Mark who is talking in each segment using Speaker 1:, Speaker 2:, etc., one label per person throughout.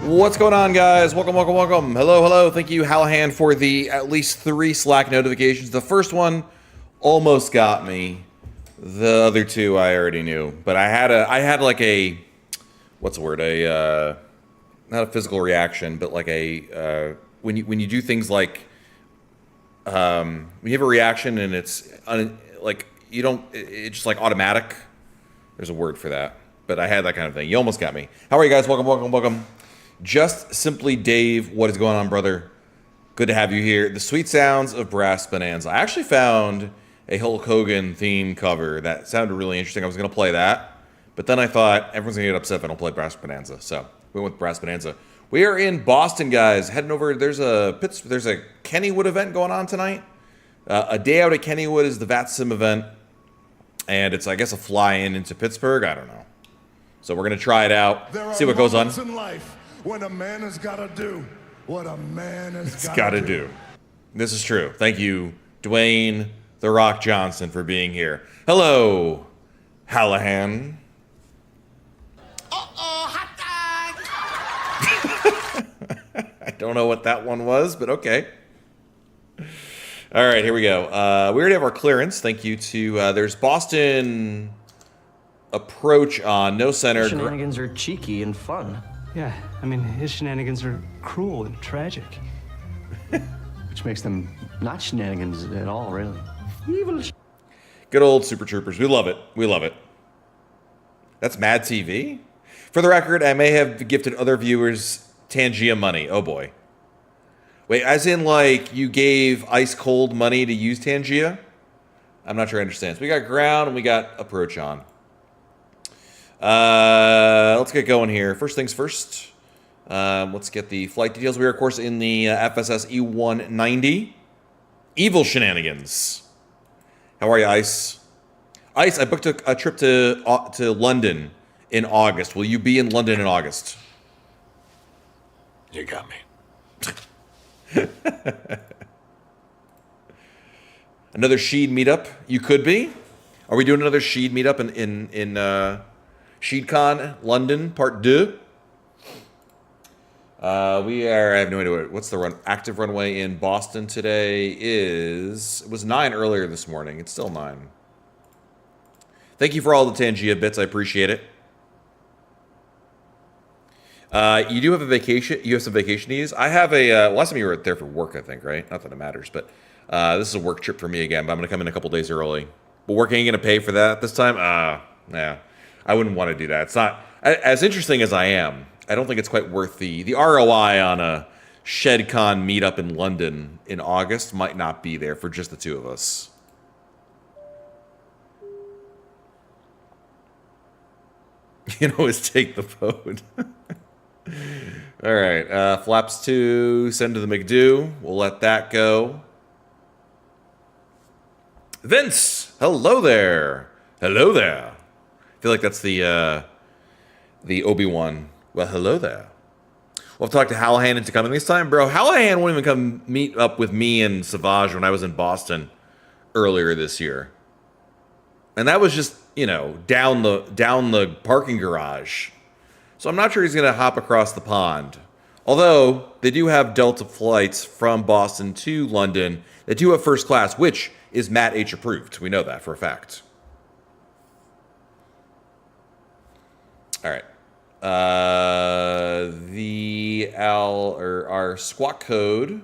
Speaker 1: What's going on, guys? Welcome, welcome, welcome. Hello, hello. Thank you, Hallahan, for the at least 3 Slack notifications. The first one almost got me. The other 2 I already knew, but I had like a, what's the word? Not a physical reaction, but like a when you do things like when you have a reaction and it's like it's just like automatic. There's a word for that, but I had that kind of thing. You almost got me. How are you guys? Welcome, welcome, welcome. Just simply Dave, what is going on, brother? Good to have you here. The sweet sounds of Brass Bonanza. I actually found a Hulk Hogan theme cover that sounded really interesting. I was going to play that, but then I thought everyone's going to get upset if I don't play Brass Bonanza, so we went with Brass Bonanza. We are in Boston, guys. Heading over. There's a Kennywood event going on tonight. A day out at Kennywood is the VATSIM event, and it's, I guess, a fly-in into Pittsburgh. I don't know. So we're going to try it out, see what goes on.
Speaker 2: In life when a man has got to do what a man has
Speaker 1: got to do. This is true. Thank you, Dwayne "The Rock" Johnson, for being here. Hello, Hallahan.
Speaker 2: hot dog.
Speaker 1: I don't know what that one was, but okay. All right, here we go. We already have our clearance. Thank you to, there's Boston approach on, no center.
Speaker 3: Shenanigans are cheeky and fun.
Speaker 4: Yeah, I mean, his shenanigans are cruel and tragic.
Speaker 3: Which makes them not shenanigans at all, really. Evil.
Speaker 1: Good old Super Troopers. We love it. We love it. That's Mad TV? For the record, I may have gifted other viewers Tangia money. Oh, boy. Wait, as in, like, you gave ice cold money to use Tangia? I'm not sure I understand. So we got ground and we got approach on. Let's get going here. First things first. Let's get the flight details. We are, of course, in the FSS E190. Evil shenanigans. How are you, Ice? Ice, I booked a trip to London in August. Will you be in London in August?
Speaker 2: You got me.
Speaker 1: Another Sheed meetup? You could be. Are we doing another Sheed meetup in SheedCon London Part 2? We are. I have no idea what's the active runway in Boston today is. It was 9 earlier this morning. It's still 9. Thank you for all the Tangia bits. I appreciate it. You do have a vacation. You have some vacation to use. I have a. Last time you were there for work, I think, right? Not that it matters, but this is a work trip for me again. But I'm gonna come in a couple days early. But work ain't gonna pay for that this time. Yeah, I wouldn't want to do that. It's not as interesting as I am. I don't think it's quite worth the ROI on a SheedCon meetup in London in August. Might not be there for just the 2 of us. You can always take the vote. All right, flaps 2, send to the McDo. We'll let that go. Vince, hello there. Hello there. I feel like that's the Obi-Wan. Well, hello there. We'll have to talk to Hallahan into coming this time. Bro, Hallahan won't even come meet up with me and Savage when I was in Boston earlier this year. And that was just, you know, down the parking garage. So I'm not sure he's going to hop across the pond. Although, they do have Delta flights from Boston to London. They do have first class, which is Matt H. approved. We know that for a fact. All right. Our squawk code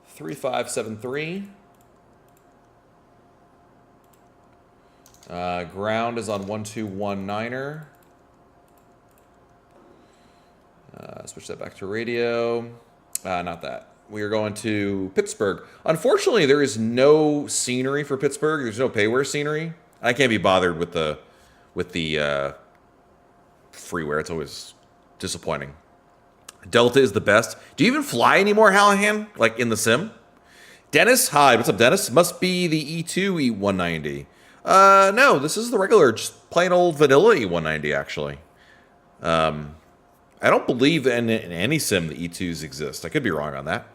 Speaker 1: 3573. Ground is on 1219er. Switch that back to radio. Not that. We are going to Pittsburgh. Unfortunately, there is no scenery for Pittsburgh. There's no payware scenery. I can't be bothered with the freeware. It's always disappointing. Delta is the best. Do you even fly anymore, Hallahan? Like in the sim? Dennis, hi. What's up, Dennis? Must be the E2 E190. No, this is the regular, just plain old vanilla E190, actually. I don't believe in any sim the E2s exist. I could be wrong on that.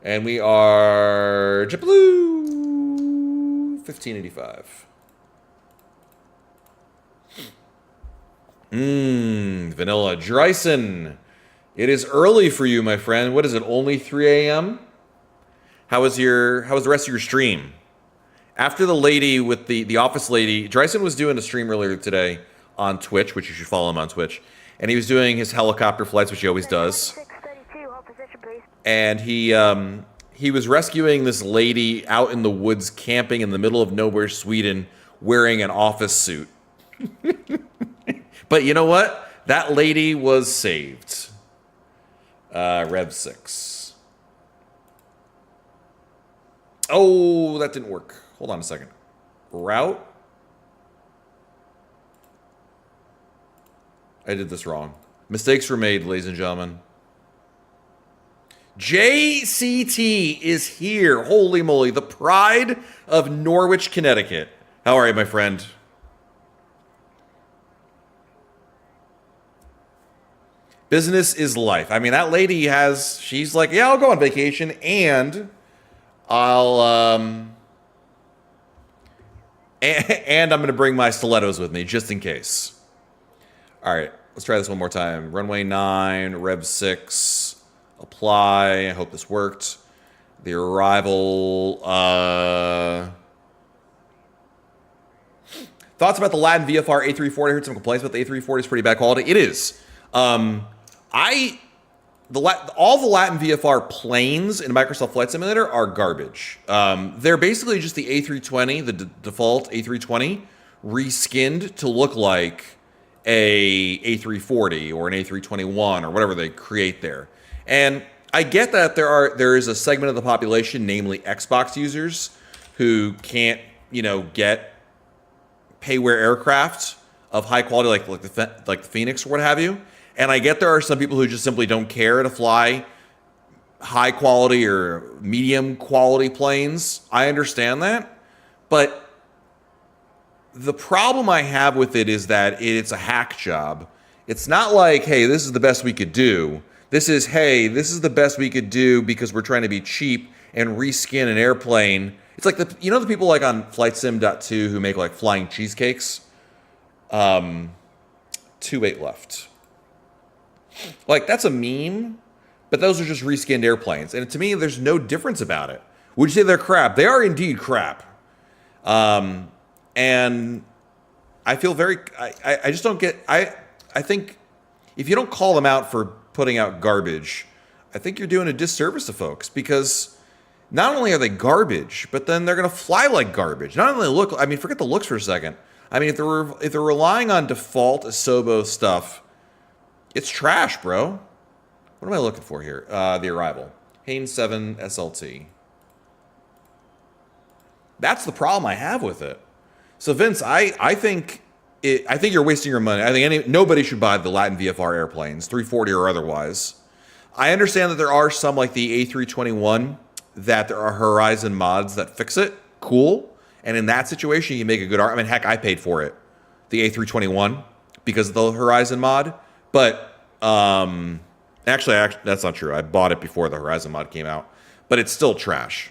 Speaker 1: And we are JETBLUE 1585. Vanilla. Dryson, it is early for you, my friend. What is it, only 3 a.m.? How was the rest of your stream? After the lady with the office lady, Dryson was doing a stream earlier today on Twitch, which you should follow him on Twitch. And he was doing his helicopter flights, which he always does. And he was rescuing this lady out in the woods camping in the middle of nowhere, Sweden, wearing an office suit. But you know what? That lady was saved. Rev 6. Oh, that didn't work. Hold on a second. Route? I did this wrong. Mistakes were made, ladies and gentlemen. JCT is here. Holy moly. The pride of Norwich, Connecticut. How are you, my friend? Business is life. I mean, that lady she's like, yeah, I'll go on vacation and and I'm going to bring my stilettos with me just in case. All right, let's try this one more time. Runway 9, Rev 6, apply. I hope this worked. The arrival. Thoughts about the Latin VFR A340? I heard some complaints about the A340. It's pretty bad quality. It is. All the Latin VFR planes in Microsoft Flight Simulator are garbage. They're basically just the A320, the default A320, reskinned to look like a A340 or an A321 or whatever they create there. And I get that there is a segment of the population, namely Xbox users, who can't, get payware aircraft of high quality like the Phoenix or what have you. And I get there are some people who just simply don't care to fly high quality or medium quality planes. I understand that. But the problem I have with it is that it's a hack job. It's not like, hey, this is the best we could do. This is, hey, this is the best we could do because we're trying to be cheap and reskin an airplane. It's like the people like on FlightSim.2 who make like flying cheesecakes? 2-8 left. Like, that's a meme, but those are just reskinned airplanes. And to me, there's no difference about it. Would you say they're crap? They are indeed crap. And I feel I just don't get, I think if you don't call them out for putting out garbage, I think you're doing a disservice to folks, because not only are they garbage, but then they're going to fly like garbage. Not only forget the looks for a second. I mean, if they're relying on default Asobo stuff, it's trash, bro. What am I looking for here? The arrival. Haynes 7 SLT. That's the problem I have with it. So Vince, I think you're wasting your money. I think nobody should buy the Latin VFR airplanes, 340 or otherwise. I understand that there are some like the A321 that there are Horizon mods that fix it. Cool. And in that situation, you make a good argument. I mean, heck, I paid for it, the A321, because of the Horizon mod. But actually, that's not true. I bought it before the Horizon mod came out, but it's still trash.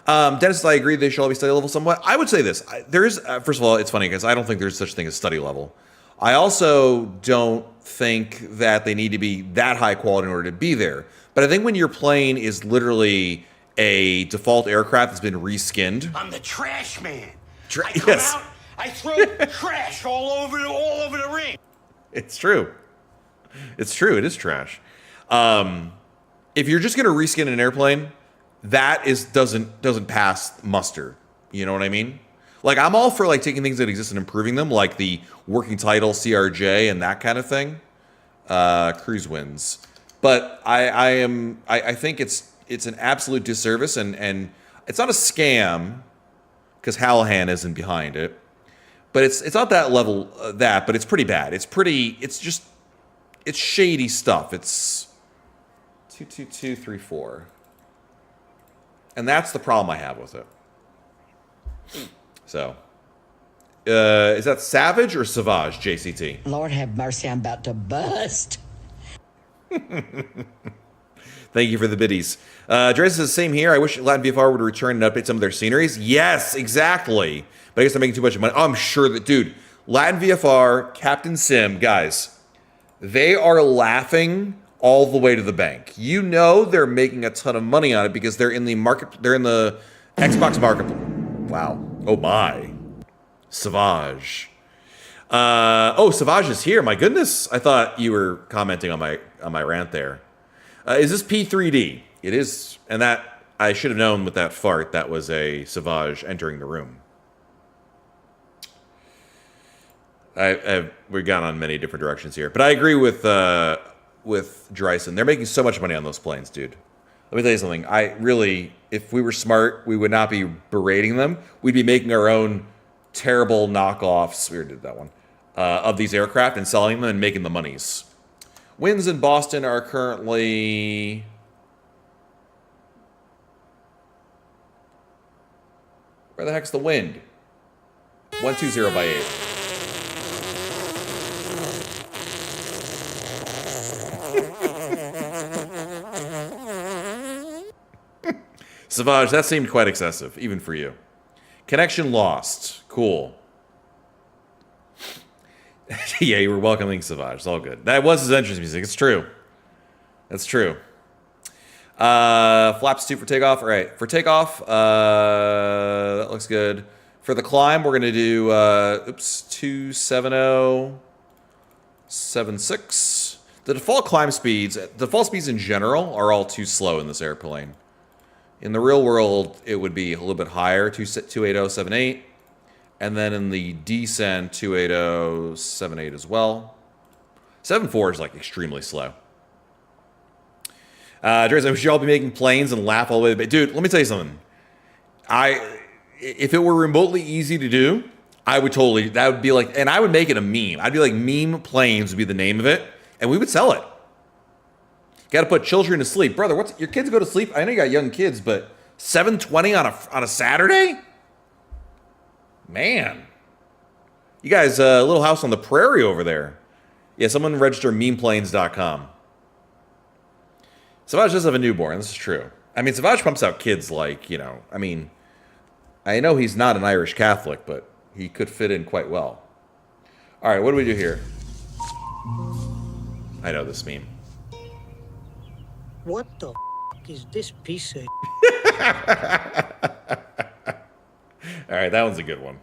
Speaker 1: Dennis, I agree they should all be study level somewhat. I would say this. First of all, it's funny because I don't think there's such thing as study level. I also don't think that they need to be that high quality in order to be there. But I think when your plane is literally a default aircraft that's been reskinned.
Speaker 5: I'm the trash man. I come
Speaker 1: Yes.
Speaker 5: out, I throw trash all over the ring.
Speaker 1: It's true. It's true. It is trash. If you're just going to reskin an airplane, that doesn't pass muster. You know what I mean? Like, I'm all for like taking things that exist and improving them, like the working title CRJ and that kind of thing. Cruise wins, but I think it's an absolute disservice, and it's not a scam because Hallahan isn't behind it. But it's not that level, but it's pretty bad. It's shady stuff. It's 22234. And that's the problem I have with it. So, is that Savage or Savage, JCT?
Speaker 6: Lord have mercy, I'm about to bust.
Speaker 1: Thank you for the biddies. Dre says, same here. I wish Latin VFR would return and update some of their sceneries. Yes, exactly. But I guess they're making too much money. Oh, I'm sure that, dude, Latin VFR, Captain Sim, guys, they are laughing all the way to the bank. You know they're making a ton of money on it because they're in the market. They're in the Xbox market. Wow. Oh my. Savage. Savage is here. My goodness. I thought you were commenting on my rant there. Is this P3D? It is, and that I should have known with that fart. That was a Savage entering the room. We've gone on many different directions here, but I agree with Dreisen. They're making so much money on those planes, dude. Let me tell you something. I really, if we were smart, we would not be berating them. We'd be making our own terrible knockoffs. We already did that one of these aircraft and selling them and making the monies. Winds in Boston are currently. Where the heck's the wind? 120 by 8. Savage, that seemed quite excessive, even for you. Connection lost. Cool. Yeah, you were welcoming Savage. It's all good. That was his entrance music. It's true. That's true. Flaps 2 for takeoff. All right. For takeoff, that looks good. For the climb, we're going to do, 270, 76. The default climb speeds, default speeds in general are all too slow in this airplane. In the real world, it would be a little bit higher, 280, 78. And then in the descent, 280, 78 as well. 74 is like extremely slow. We should all be making planes and laugh all the way back. Dude, let me tell you something. If it were remotely easy to do, I would totally, that would be like, and I would make it a meme. I'd be like, meme planes would be the name of it, and we would sell it. Got to put children to sleep. Brother, what's your kids go to sleep? I know you got young kids, but 7:20 on a Saturday? Man. You guys, a little house on the prairie over there. Yeah, someone register memeplanes.com. Savage does have a newborn. This is true. I mean, Savage pumps out kids like, I mean, I know he's not an Irish Catholic, but he could fit in quite well. All right, what do we do here? I know this meme.
Speaker 7: What the is this piece of?
Speaker 1: All right, that one's a good one.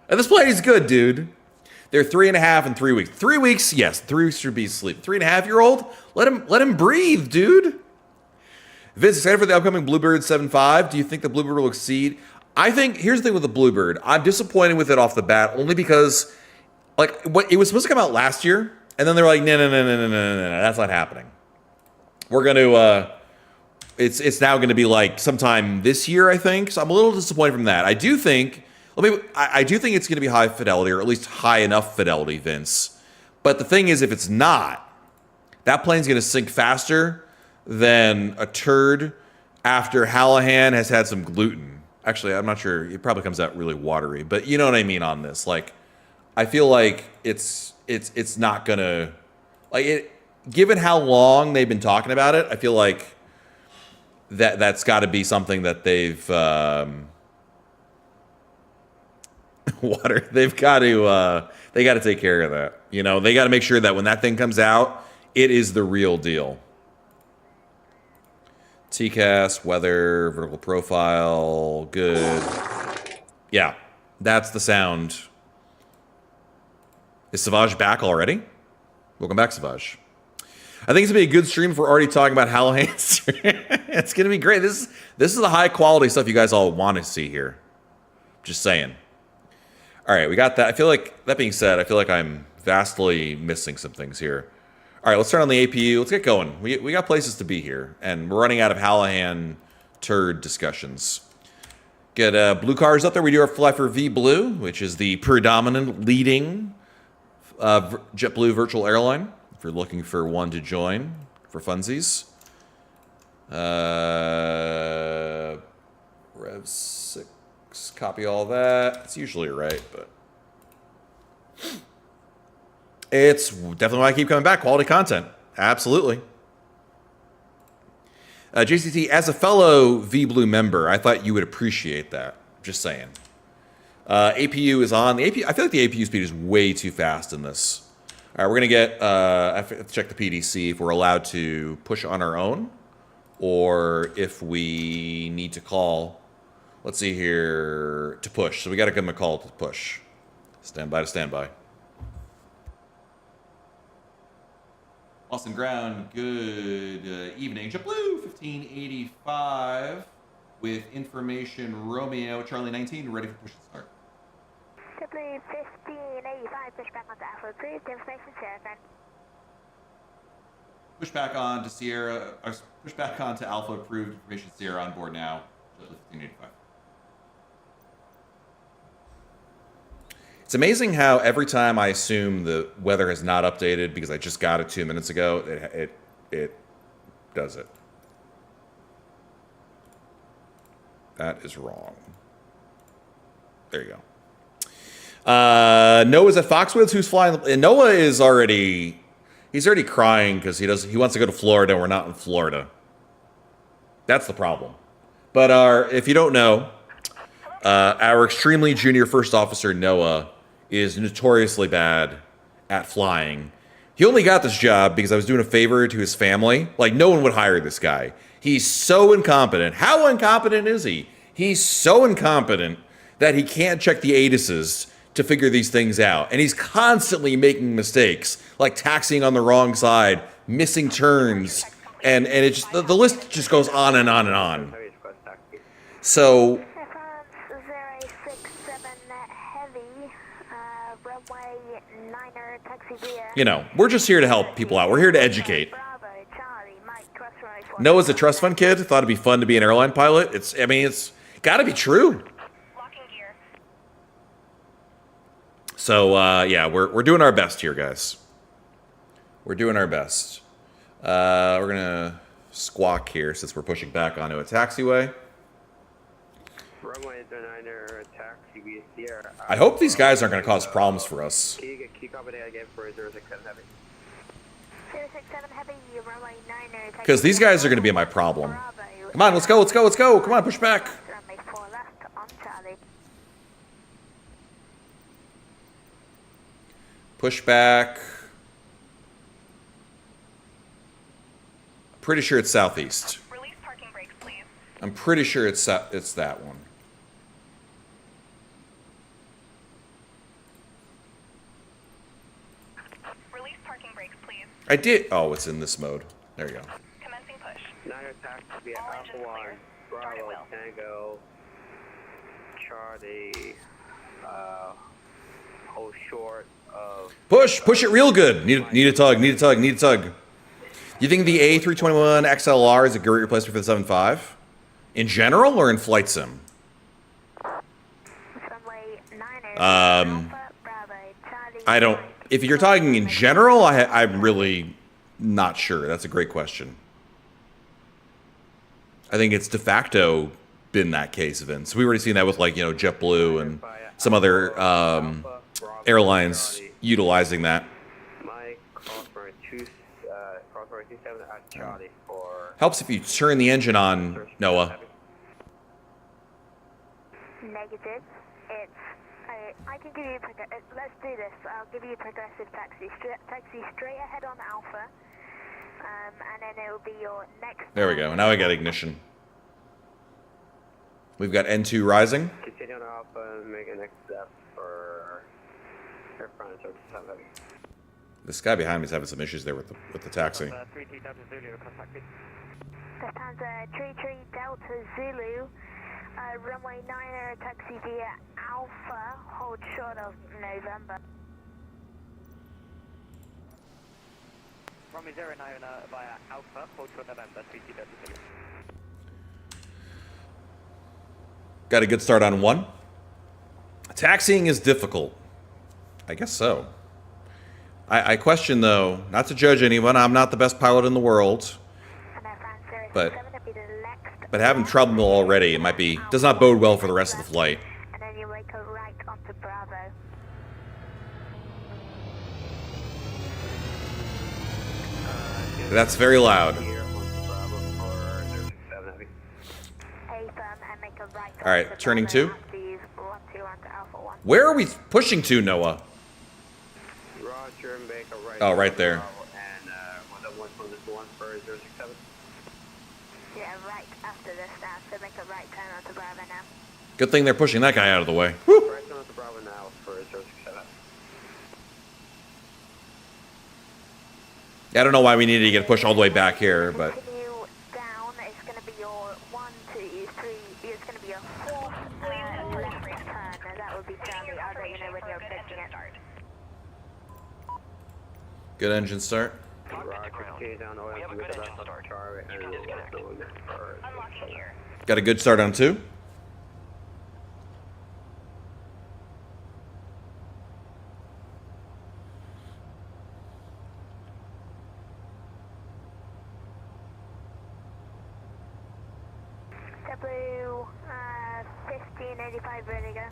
Speaker 1: And this plane is good, dude. They're 3.5 and 3 weeks. 3 weeks, yes. 3 weeks should be asleep. 3.5-year-old, let him breathe, dude. Vince, excited for the upcoming Bluebird 7.5. Do you think the Bluebird will exceed? I think, here's the thing with the Bluebird. I'm disappointed with it off the bat, only because, it was supposed to come out last year, and then they're like, no, that's not happening. We're going to, it's now going to be like sometime this year, I think. So I'm a little disappointed from that. I do think it's going to be high fidelity, or at least high enough fidelity, Vince. But the thing is, if it's not, that plane's going to sink faster than a turd after Hallahan has had some gluten. Actually, I'm not sure. It probably comes out really watery, but you know what I mean on this. Like, I feel like it's not going to, given how long they've been talking about it, I feel like that's got to be something that they've they've got to take care of that. They got to make sure that when that thing comes out, it is the real deal. TCAS, weather, vertical profile, good. Yeah, that's the sound. Is Savage back already? Welcome back, Savage. I think it's going to be a good stream if we're already talking about Hallahan's. It's going to be great. This is the high quality stuff you guys all want to see here. Just saying. All right, we got that. I feel like, that being said, I feel like I'm vastly missing some things here. All right, let's turn on the APU. Let's get going. We got places to be here, and we're running out of Hallahan turd discussions. Get blue cars up there. We do our fly for VBlue, which is the predominant leading JetBlue virtual airline. If you're looking for one to join for funsies. Rev 6, copy all that. It's usually right, but it's definitely why I keep coming back. Quality content. Absolutely. JCT, as a fellow VBlue member, I thought you would appreciate that. Just saying. APU is on. The APU, I feel like the APU speed is way too fast in this. All right, we're going to get, I have to check the PDC if we're allowed to push on our own or if we need to call. Let's see here, to push. So we got to give them a call to push. Standby to standby. Austin Ground, good evening. JetBlue 1585 with information Romeo, Charlie 19, ready for push and start.
Speaker 8: JetBlue 1585, push back onto Alpha approved, information Sierra friend.
Speaker 1: Push back on to Sierra, or push back on to Alpha approved, information Sierra on board now. JetBlue 1585. It's amazing how every time I assume the weather has not updated because I just got it 2 minutes ago, it does it. That is wrong. There you go. Noah's at Foxwoods. Who's flying? And Noah is already, he's already crying because he wants to go to Florida and we're not in Florida. That's the problem. But if you don't know, our extremely junior first officer Noah is notoriously bad at flying. He only got this job because I was doing a favor to his family. Like, no one would hire this guy. He's so incompetent. How incompetent is he? He's so incompetent that he can't check the ATISes to figure these things out. And he's constantly making mistakes, like taxiing on the wrong side, missing turns, and it just, the list just goes on and on and on. So, you know, we're just here to help people out. We're here to educate. Noah's a trust fund kid. Thought it'd be fun to be an airline pilot. I mean, it's got to be true. So, yeah, we're doing our best here, guys. We're doing our best. We're going to squawk here since we're pushing back onto a taxiway. I hope these guys aren't going to cause problems for us.
Speaker 8: Can you copy that again for 067 Heavy? 067 Heavy, runway 9er.
Speaker 1: Because these guys are going to be my problem. Come on, let's go, let's go, let's go. Come on, push back.
Speaker 8: Runway 4 left on Charlie.
Speaker 1: Push back. Pretty sure it's southeast.
Speaker 8: Release parking brakes, please.
Speaker 1: I'm pretty sure it's that one.
Speaker 8: Release parking brakes, please.
Speaker 1: I did. Oh, it's in this mode. There you go.
Speaker 8: Commencing push.
Speaker 3: 9er taxi at Alpha 1, Bravo, Tango, Charlie, hold short of...
Speaker 1: Push it real good. Need a tug, need a tug, need a tug. You think the A321 XLR is a great replacement for the 7.5? In general or in flight sim?
Speaker 8: Runway 9er. Bravo, Charlie.
Speaker 1: I don't... If you're talking in general, I'm really not sure. That's a great question. I think it's de facto been that case, Vince. We've already seen that with, like, you know, JetBlue and some other airlines utilizing that. Helps if you turn the engine on, Noah.
Speaker 8: Negative. I can give you, let's do this. I'll give you progressive taxi. Taxi straight ahead on Alpha. And then it will be your next...
Speaker 1: There we go. Now I got ignition. We've got N2 rising.
Speaker 3: Continue on Alpha and make a next step for air front and service heavy.
Speaker 1: This guy behind me is having some issues there with the taxi.
Speaker 8: Lufthansa 33 Delta Zulu. Runway 9er, taxi via Alpha, hold short of November.
Speaker 9: Runway 09 via Alpha, hold short November, 33 Delta Zulu.
Speaker 1: Got a good start on 1. Taxiing is difficult. I guess so. I question, though, not to judge anyone, I'm not the best pilot in the world. But having trouble already, it might be, does not bode well for the rest of the flight.
Speaker 8: And then you make a right onto Bravo.
Speaker 1: That's very loud.
Speaker 8: And make a right
Speaker 1: All right, turning 2. Where are we pushing to, Noah?
Speaker 9: Roger, make a right.
Speaker 1: Oh, right there.
Speaker 9: And 111 for 067.
Speaker 8: Yeah, right after this now, so make a right turn onto Bravo now.
Speaker 1: Good thing they're pushing that guy out of the way. Woo!
Speaker 9: Right turn onto Bravo now for 067.
Speaker 1: I don't know why we needed to get pushed all the way back here, but
Speaker 8: Continue down, it's going to be your 1, 2, 3, it's going to be your 4th left turn, and that will be Charlie. I'll let you know when you're approaching it.
Speaker 1: good engine start.
Speaker 9: Roger, continue down oil. We have a good engine start. You can disconnect. Unlocking here.
Speaker 1: Got a good start on 2.
Speaker 8: JetBlue 1585, ready to go.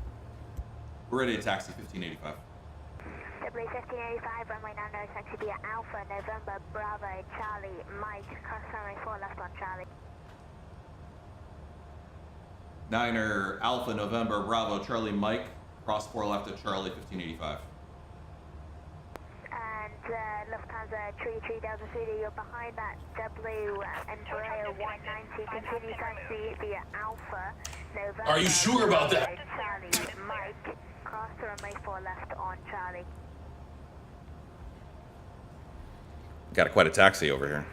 Speaker 1: We're ready to taxi 1585.
Speaker 8: JetBlue 1585, runway now, no taxi via Alpha, November, Bravo, Charlie, Mike, cross runway 4 left on Charlie.
Speaker 1: Niner, Alpha, November, Bravo, Charlie, Mike, cross 4 left at Charlie 1585.
Speaker 8: And Lufthansa, Tree Delta City, you're behind that JetBlue Embraer 190, continue taxi via Alpha, November.
Speaker 5: Are you sure about that?
Speaker 8: Charlie, Mike, cross runway 4 left on Charlie.
Speaker 1: Got quite a taxi over here.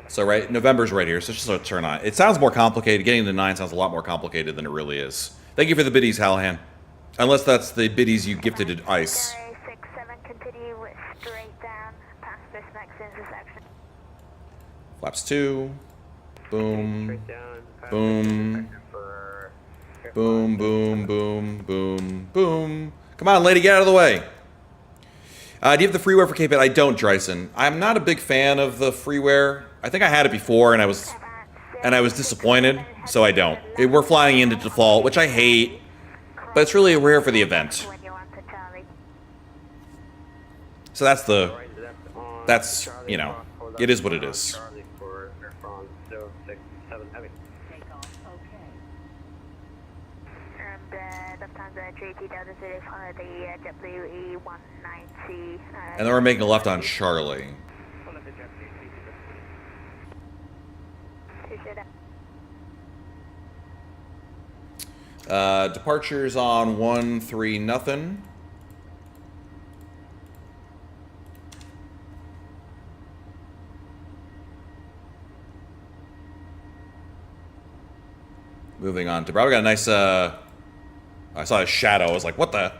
Speaker 1: So right, November's right here, so it's just a turn on. It sounds more complicated. Getting to 9 sounds a lot more complicated than it really is. Thank you for the biddies, Hallahan. Unless that's the biddies you gifted to ICE.
Speaker 8: 67, continue straight down past this next intersection.
Speaker 1: Flaps 2. Boom.
Speaker 9: Straight down.
Speaker 1: Boom.
Speaker 9: For
Speaker 1: Boom, boom, boom, boom, boom. Come on, lady, get out of the way. Do you have the freeware for KPIT? I don't, Dryson. I'm not a big fan of the freeware. I think I had it before, and I was disappointed, so I don't. We're flying into default, which I hate, but it's really rare for the event.
Speaker 8: When you're onto Charlie.
Speaker 1: So that's you know, it is what it is.
Speaker 9: Charlie for airfront 067 heavy.
Speaker 8: And Lufthansa, Tree Delta City, follow the JetBlue E190.
Speaker 1: And then we're making a left on Charlie. Departures on 1-3 nothing. Moving on to Bravo. Got a nice I saw a shadow. I was like, what the?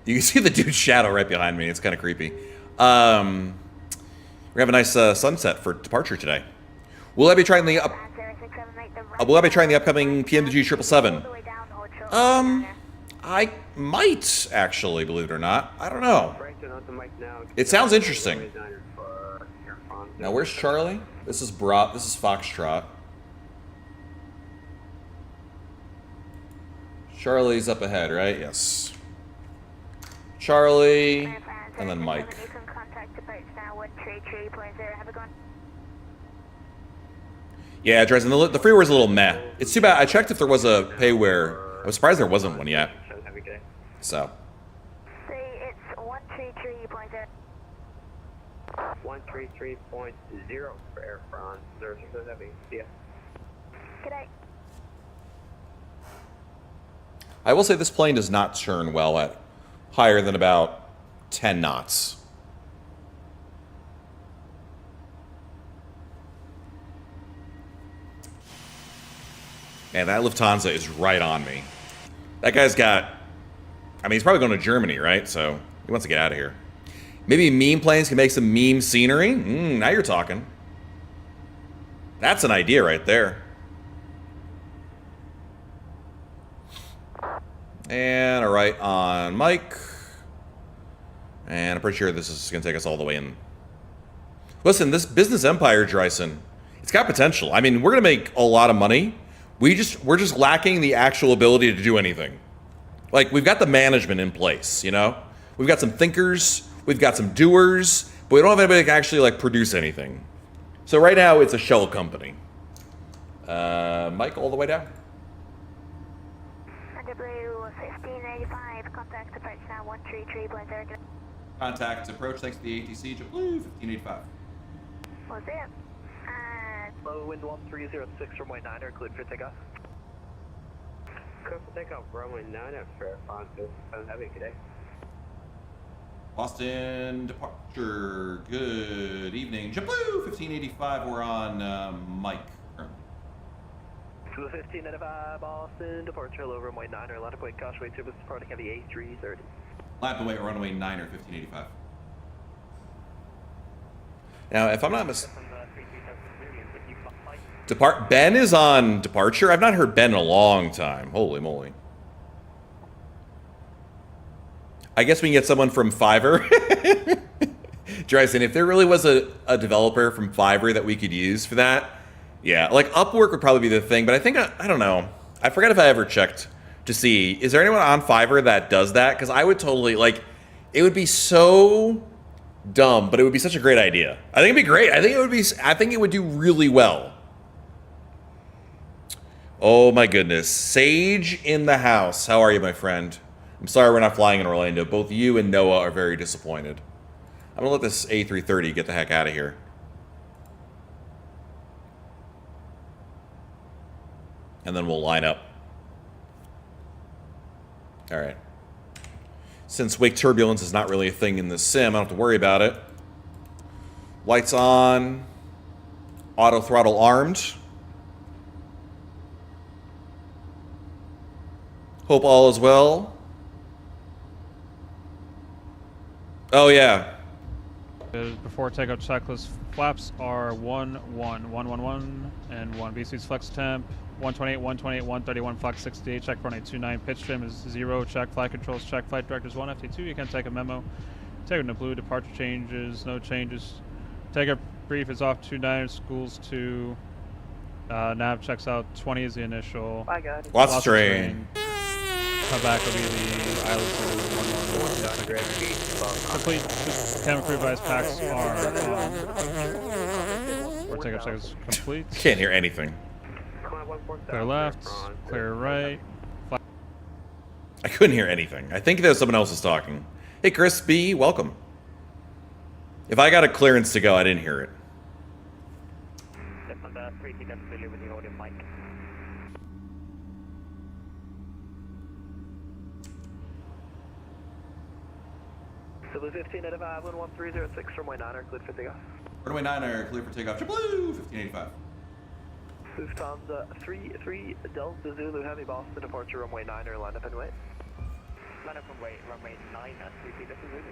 Speaker 1: You can see the dude's shadow right behind me. It's kind of creepy. We have a nice sunset for departure today. Will I be trying the upcoming PMDG 777? I might actually, believe it or not. I don't know. It sounds interesting. Now where's Charlie? This is Foxtrot. Charlie's up ahead, right? Yes. Charlie, and then Mike. Yeah, Dresden, the freeware's a little meh. It's too bad. I checked if there was a payware. I was surprised there wasn't one yet. So.
Speaker 8: See, it's 133.0.
Speaker 9: 133.0 for airfront 067 heavy. See ya.
Speaker 8: G'day.
Speaker 1: I will say this plane does not turn well at higher than about 10 knots. Man, that Lufthansa is right on me. That guy's got... I mean, he's probably going to Germany, right? So, he wants to get out of here. Maybe meme planes can make some meme scenery? Now you're talking. That's an idea right there. And a right on Mike. And I'm pretty sure this is going to take us all the way in. Listen, this business empire, Dryson, it's got potential. I mean, we're going to make a lot of money. We're just lacking the actual ability to do anything. Like, we've got the management in place, you know? We've got some thinkers, we've got some doers, but we don't have anybody that can actually, like, produce anything. So right now, it's a shell company. Mike, all the way down.
Speaker 8: JetBlue 1585, contact approach now 133.0.
Speaker 1: Contact approach, thanks to the ATC, JetBlue 1585.
Speaker 8: Was it?
Speaker 9: Low wind 1306 from runway 9, cleared for takeoff. Cleared for takeoff, runway 9 at Fairfax. Heavy today.
Speaker 1: Boston departure, good evening. JetBlue 1585, we're on Mike.
Speaker 9: 1585, Boston departure, low runway 9, or line of point, Causeway service departing heavy A330.
Speaker 1: Lap away, runway 9 or 1585. Now, if I'm not mistaken, Ben is on departure. I've not heard Ben in a long time. Holy moly. I guess we can get someone from Fiverr. Dryson, if there really was a developer from Fiverr that we could use for that, yeah, like Upwork would probably be the thing, but I think, I don't know. I forgot if I ever checked to see, is there anyone on Fiverr that does that? Because I would totally, like, it would be so dumb, but it would be such a great idea. I think it'd be great. I think it would do really well. Oh my goodness. Sage in the house. How are you, my friend? I'm sorry we're not flying in Orlando. Both you and Noah are very disappointed. I'm gonna let this A330 get the heck out of here. And then we'll line up. All right. Since wake turbulence is not really a thing in the sim, I don't have to worry about it. Lights on. Auto throttle armed. Hope all is well. Oh, yeah.
Speaker 10: Before takeoff checklist, flaps are 1, 1, 1, 1, 1, and 1. V-suits flex temp, 128, 128, 131, flex 68, check runway 29, pitch trim is 0, check flight controls, check flight directors 1, FT2, you can take a memo. Take a blue, departure changes, no changes. Take a brief is off 29, schools 2, nav checks out, 20 is the initial.
Speaker 9: Bye, guys.
Speaker 1: Lots of terrain.
Speaker 10: Come back will be the island 111. Complete cabin crew advice packs are or takeoff checks complete.
Speaker 1: Can't hear anything.
Speaker 10: Clear left, clear right.
Speaker 1: I couldn't hear anything. I think there's someone else is talking. Hey, Chris B, welcome. If I got a clearance to go, I didn't hear it.
Speaker 9: So 1585, 1306 from runway 9, cleared for takeoff.
Speaker 1: Runway 9 clear for takeoff. JetBlue 1585.
Speaker 9: Lufthansa 33 Delta Zulu Heavy Boston departure runway 9 line up and wait. Line up and wait, runway 9 at 33 Delta Zulu.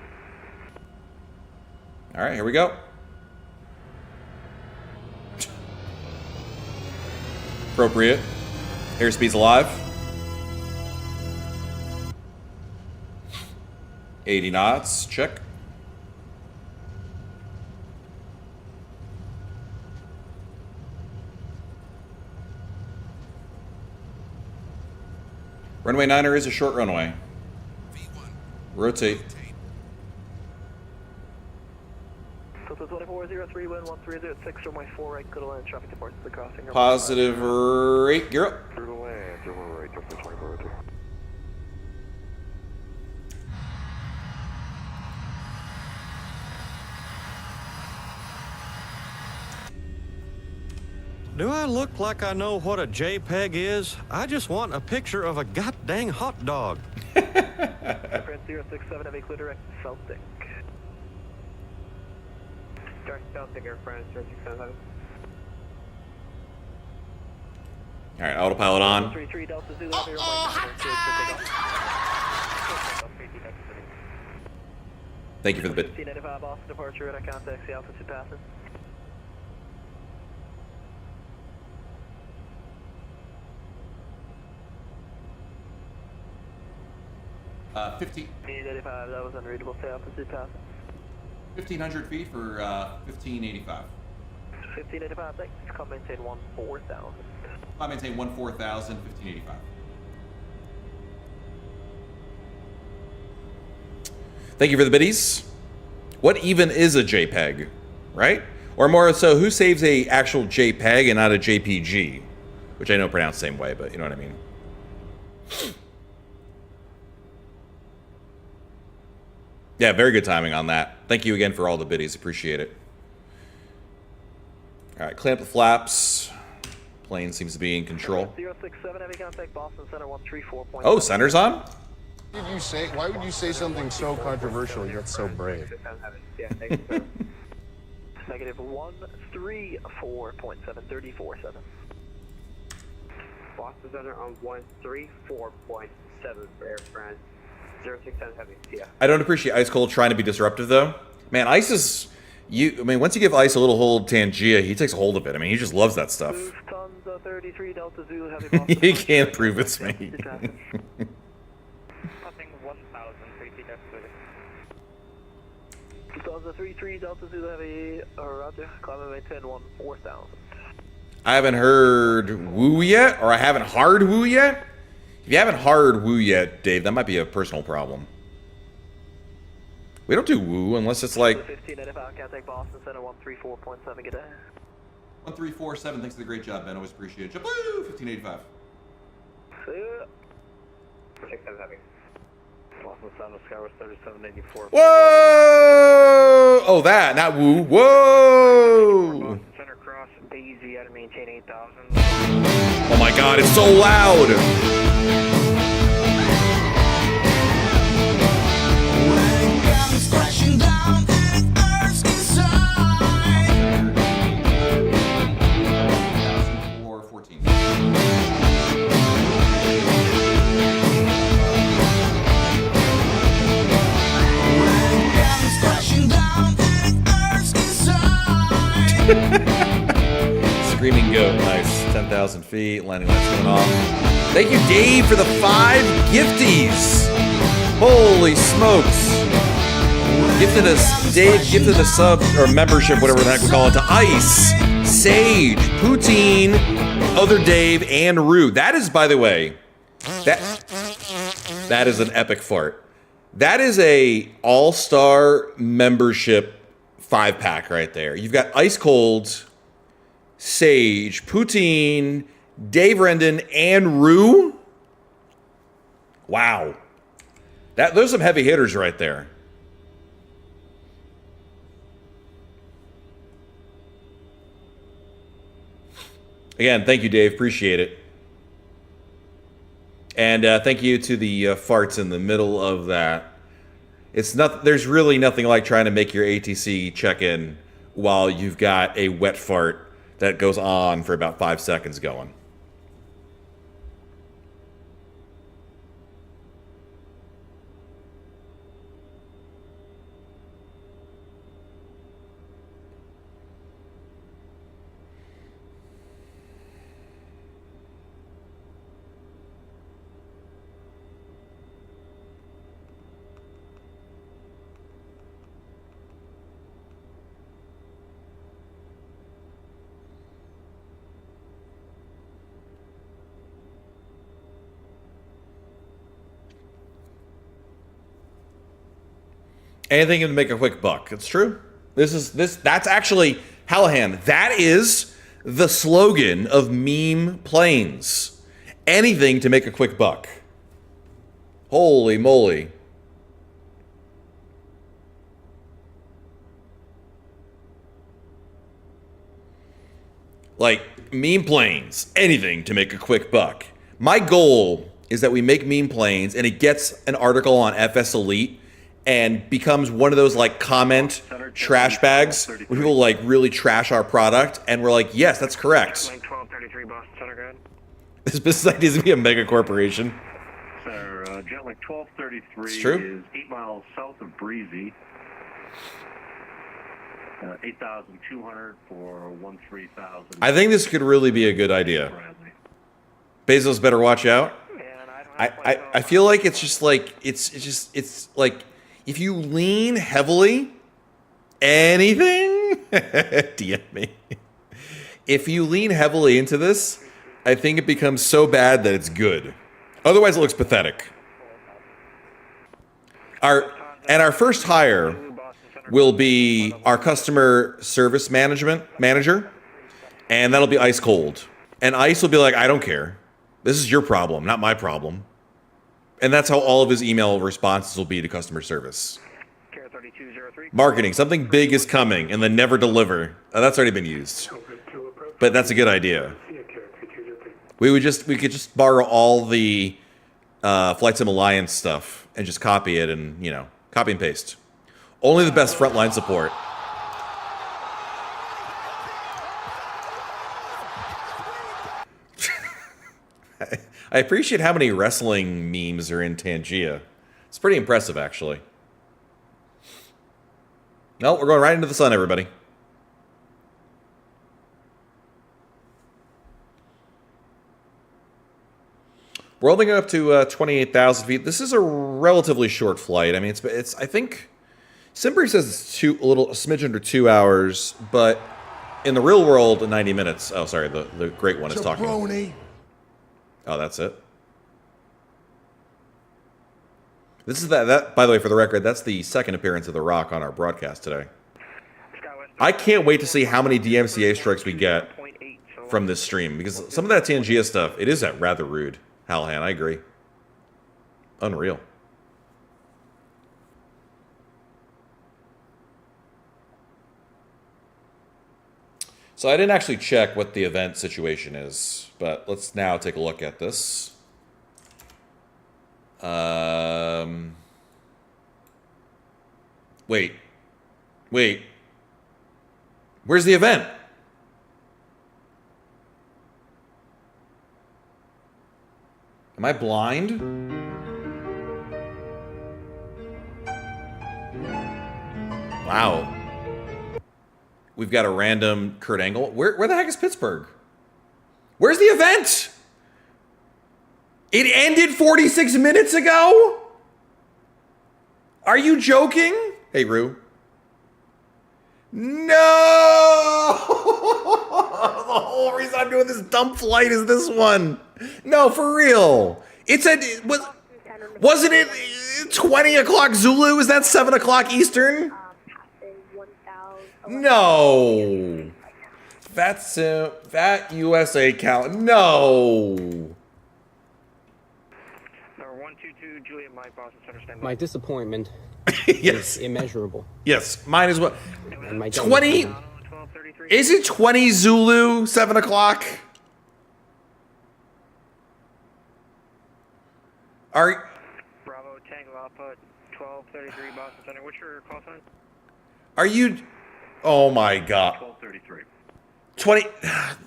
Speaker 1: All right, here we go. Appropriate. Airspeed's alive. 80 knots, check. Runway 9er is a short runway. Rotate.
Speaker 9: Delta 2403, wind 1306, runway 4 right, clear to land, traffic departs the crossing.
Speaker 1: Positive rate, gear up.
Speaker 9: Clear to land, right, Delta 2403.
Speaker 11: Do I look like I know what a JPEG is? I just want a picture of a goddamn hot dog.
Speaker 9: France 067, have a clear direct Celtic. Direct Celtic, Air France 067.
Speaker 1: All right, autopilot on.
Speaker 9: 33 Delta Zulu,
Speaker 1: Thank you for the bid.
Speaker 9: 1585 Boston departure, and I contact the altitude passing.
Speaker 1: Uh,
Speaker 9: 1585, that was unreadable, say altitude passing.
Speaker 1: 1,500 feet for 1585.
Speaker 9: 1585, thanks. Come maintain 14,000.
Speaker 1: I maintain 14,000, 1585. Thank you for the biddies. What even is a JPEG, right? Or more so, who saves a actual JPEG and not a JPG? which I know pronounced the same way, but you know what I mean. Yeah, very good timing on that. Thank you again for all the biddies. Appreciate it. All right, clamp the flaps. Plane seems to be in control.
Speaker 9: 067, heavy contact, Boston Center 134.
Speaker 1: Oh, center's on?
Speaker 12: Why would you say something so controversial yet so brave?
Speaker 9: Yeah, negative 134.7, 34.7.
Speaker 13: Boston Center on 134.7 for Air France. 067 heavy, yeah.
Speaker 1: I don't appreciate Ice Cold trying to be disruptive, though. Man, Ice is... I mean, once you give Ice a little hold Tangia, he takes a hold of it. I mean, he just loves that stuff.
Speaker 9: Lufthansa 33 Delta Zulu heavy Boston.
Speaker 1: He can't prove it's me.
Speaker 9: Passing 1,000 feet after. Lufthansa 33 Delta Zulu heavy, roger, climb maintain 4,000.
Speaker 1: I haven't heard woo yet, or I haven't hard woo yet. If you haven't hard woo yet, Dave, that might be a personal problem. We don't do woo unless it's like...
Speaker 9: 15 and about contact Boston Center 134.7, get that.
Speaker 1: 1347, thanks for the great job, Ben. Always appreciate it. JETBLUE 1585.
Speaker 9: See ya.
Speaker 13: 67 heavy.
Speaker 9: Boston Center Skyward 3784.
Speaker 1: Whoa! Oh, that, not woo. Whoa!
Speaker 9: Boston Center cross Daisy at maintain 8,000.
Speaker 1: Oh my god, it's so loud!
Speaker 14: Crashing down and earth's inside.
Speaker 1: 14.
Speaker 14: Crashing down and earth's inside.
Speaker 1: Screaming goat, nice. 10,000 feet, landing lights going off. Thank you, Dave, for the 5 gifties. Holy smokes. Gifted us, Dave gifted a sub, or membership, whatever the heck we call it, to Ice, Sage, Poutine, Other Dave, and Rue. That is, by the way, that is an epic fart. That is a all-star membership 5-pack right there. You've got Ice Cold, Sage, Poutine, Dave Rendon, and Rue. Wow. Those are some heavy hitters right there. Again, thank you, Dave. Appreciate it. And thank you to the farts in the middle of that. It's not. There's really nothing like trying to make your ATC check-in while you've got a wet fart that goes on for about 5 seconds going. Anything to make a quick buck. It's true. That's actually, Hallahan, that is the slogan of meme planes. Anything to make a quick buck. Holy moly. Like, meme planes, anything to make a quick buck. My goal is that we make meme planes and it gets an article on FS Elite and becomes one of those like comment trash bags where people like really trash our product and we're like, yes, that's correct.
Speaker 9: 1233 Boston Center, go ahead.
Speaker 1: This business idea is to be a mega corporation.
Speaker 15: Sir, Jetlag 1233
Speaker 1: It's true.
Speaker 15: is 8 miles south of Breezy. 8,200 for 13,000.
Speaker 1: I think this could really be a good idea. Bezos better watch out. I feel like it's just like it's like if you lean heavily, anything DM me. If you lean heavily into this, I think it becomes so bad that it's good. Otherwise, it looks pathetic. Our first hire will be our customer service manager, and that'll be ice cold. And ICE will be like, I don't care. This is your problem, not my problem. And that's how all of his email responses will be to customer service. Marketing, something big is coming, and then never deliver. That's already been used. But that's a good idea. We could just borrow all the Flight Sim Alliance stuff and just copy it and, you know, copy and paste. Only the best frontline support. I appreciate how many wrestling memes are in Tangia. It's pretty impressive, actually. No, we're going right into the sun, everybody. We're only going up to 28,000 feet. This is a relatively short flight. I mean, it's. I think Simbury says it's a smidge under 2 hours, but in the real world, 90 minutes. Oh, sorry, the great one is talking.
Speaker 2: Jabroni.
Speaker 1: Oh, that's it. This is that. By the way, for the record, that's the second appearance of The Rock on our broadcast today. I can't wait to see how many DMCA strikes we get from this stream, because some of that Tangia stuff, it is rather rude. Hallahan, I agree. Unreal. So I didn't actually check what the event situation is, but let's now take a look at this. Wait. Where's the event? Am I blind? Wow. We've got a random Kurt Angle. Where the heck is Pittsburgh? Where's the event? It ended 46 minutes ago? Are you joking? Hey, Rue. No! The whole reason I'm doing this dumb flight is this one. No, for real. Wasn't it 20 o'clock Zulu? Is that 7 o'clock Eastern? No. VATSIM, VAT USA Cal. No.
Speaker 9: Number 122, Juliet Mike, Boston Center, stand by.
Speaker 16: My disappointment
Speaker 1: yes.
Speaker 16: is immeasurable.
Speaker 1: Yes, mine as well.
Speaker 16: And my
Speaker 1: 20. Is it 20 Zulu, 7 o'clock?
Speaker 9: Bravo, Tango Output, 1233, Boston Center. What's your call sign?
Speaker 1: Are you... Oh my god.
Speaker 15: 1233.
Speaker 1: 20...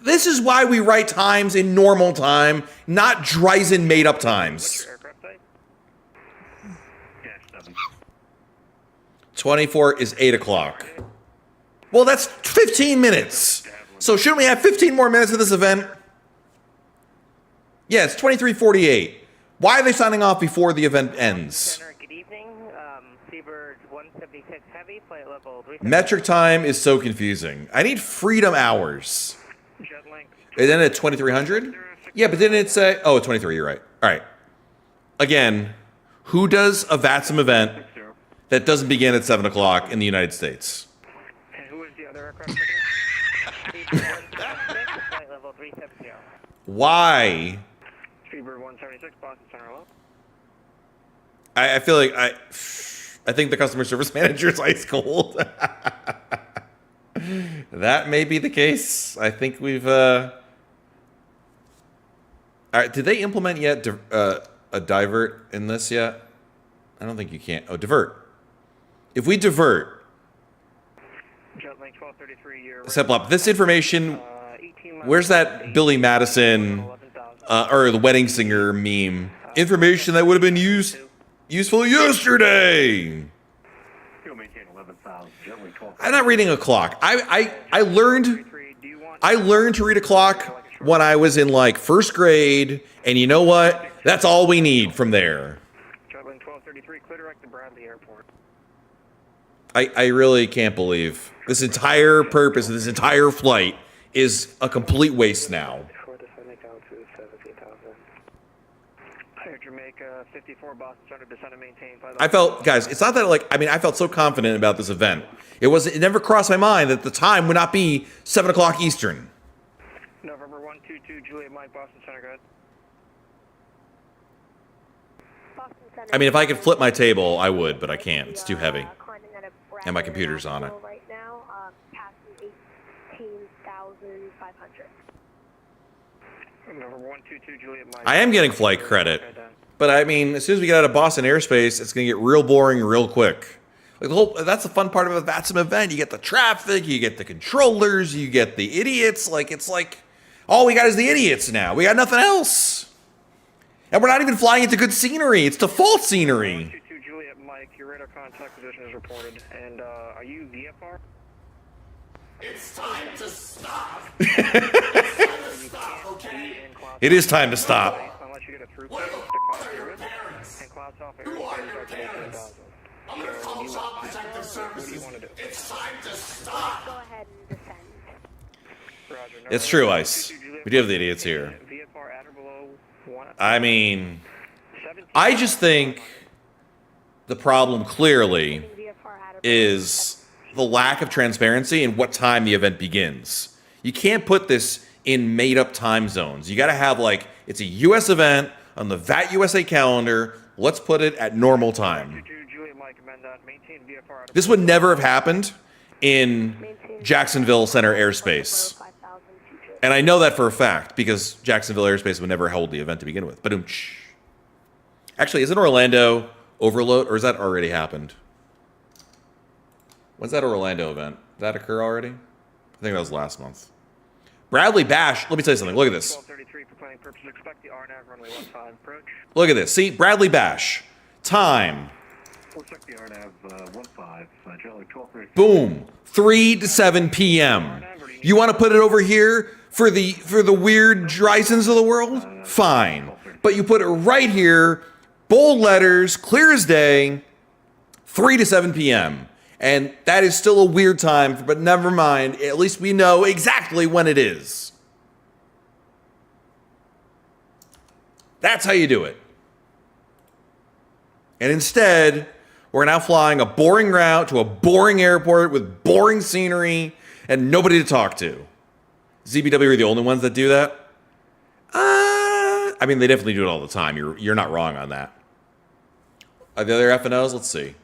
Speaker 1: This is why we write times in normal time, not Dreisen made-up times.
Speaker 9: What's your aircraft type?
Speaker 15: Dash 7.
Speaker 1: 24 is 8 o'clock. Well, that's 15 minutes. So shouldn't we have 15 more minutes of this event? Yeah, it's 23:48. Why are they signing off before the event ends?
Speaker 9: Center, good evening. Seabird 176 Heavy, flight level 3.
Speaker 1: Metric time is so confusing. I need freedom hours. And then at 2300? Yeah, but didn't it say... Oh, 23, you're right. All right. Again, who does a VATSIM event that doesn't begin at 7 o'clock in the United States?
Speaker 9: And who is the other aircraft? Seabird 176, flight level 370.
Speaker 1: Why?
Speaker 9: Seabird 176, Boston Center, hello.
Speaker 1: I feel like I think the customer service manager is ice cold. That may be the case. I think we've... All right, did they implement yet a divert in this yet? I don't think you can. Oh, divert. If we divert...
Speaker 9: Jetlink 1233, you're...
Speaker 1: Step up. This information... Where's that Billy Madison or the wedding singer meme? Information that would have been useful yesterday. I'm not reading a clock. I learned to read a clock when I was in like first grade, and you know what? That's all we need from there.
Speaker 9: Jetlink 1233, clear direct to Bradley Airport.
Speaker 1: I really can't believe this entire purpose of this entire flight is a complete waste now.
Speaker 9: Jamaica 54 Boston Center, descend and maintain.
Speaker 1: I felt, guys, it's not that I felt so confident about this event. It never crossed my mind that the time would not be 7 o'clock Eastern.
Speaker 9: November 122 Juliet Mike, Boston Center, go ahead.
Speaker 8: Boston Center.
Speaker 1: I mean, if I could flip my table, I would, but I can't. It's too heavy.
Speaker 8: Climbing at a
Speaker 1: And my computer's on it.
Speaker 8: right now, passing 18,500.
Speaker 9: November 122 Juliet Mike.
Speaker 1: I am getting flight credit. But I mean, as soon as we get out of Boston airspace, it's going to get real boring real quick. Like that's the fun part of a VATSIM event. You get the traffic, you get the controllers, you get the idiots. Like, it's like, all we got is the idiots now. We got nothing else. And we're not even flying into good scenery. It's default scenery.
Speaker 9: 122 Juliet Mike, your radar contact position is reported. And are you VFR?
Speaker 14: It's time to stop.
Speaker 1: It is time to stop.
Speaker 9: Unless you get a throughput and class off
Speaker 14: Who are your parents? I'm going to call Child Protective Services. It's time to stop.
Speaker 8: Go ahead and descend.
Speaker 9: Roger.
Speaker 1: It's true, Ice. We do have the idiots here.
Speaker 9: VFR at or below 1.
Speaker 1: I mean, I just think the problem clearly is the lack of transparency in what time the event begins. You can't put this in made-up time zones. You got to have, like, it's a U.S. event on the VAT USA calendar. Let's put it at normal time. This would never have happened in Jacksonville Center airspace. And I know that for a fact because Jacksonville airspace would never hold the event to begin with. Ba-doom-tsh. Actually, isn't Orlando overload, or has that already happened? When's that Orlando event? Did that occur already? I think that was last month. Bradley Bash, let me tell you something. Look at this. Look at this. See, Bradley Bash. Time. Boom. 3 to 7 p.m. You want to put it over here for the weird Drysons of the world? Fine. But you put it right here, bold letters, clear as day, 3 to 7 p.m. And that is still a weird time, but never mind. At least we know exactly when it is. That's how you do it. And instead, we're now flying a boring route to a boring airport with boring scenery and nobody to talk to. ZBW are the only ones that do that? I mean, they definitely do it all the time. You're not wrong on that. Are the other FNOs? Let's see.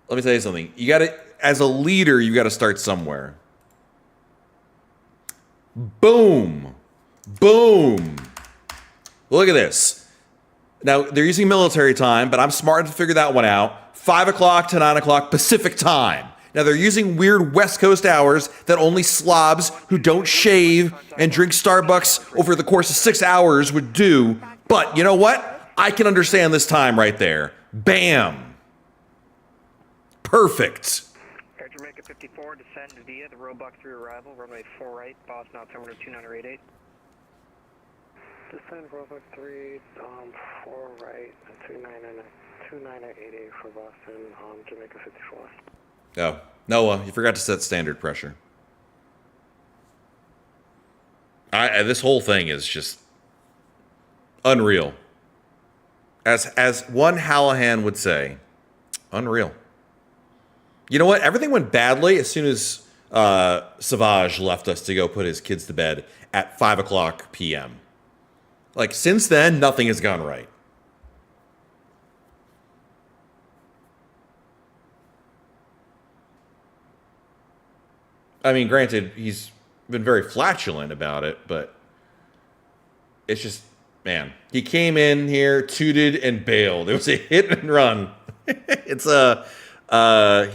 Speaker 1: Let me tell you something. You got to, as a leader, you got to start somewhere. Boom. Boom. Look at this. Now, they're using military time, but I'm smart to figure that one out. 5 o'clock to 9 o'clock Pacific time. Now, they're using weird West Coast hours that only slobs who don't shave and drink Starbucks over the course of 6 hours would do. But you know what? I can understand this time right there. Bam. Perfect.
Speaker 9: Air Jamaica 54, descend via the Roebuck 3 arrival, runway 4 right, Boston altimeter 2988. Descend Roebuck 3, 4 right, 2988 for Boston, Jamaica 54.
Speaker 1: Oh, Noah, you forgot to set standard pressure. This whole thing is just unreal. As one Hallahan would say, unreal. You know what? Everything went badly as soon as Savage left us to go put his kids to bed at 5 o'clock p.m. Like, since then, nothing has gone right. I mean, granted, he's been very flatulent about it, but it's just, man, he came in here, tooted, and bailed. It was a hit and run. It's a... oh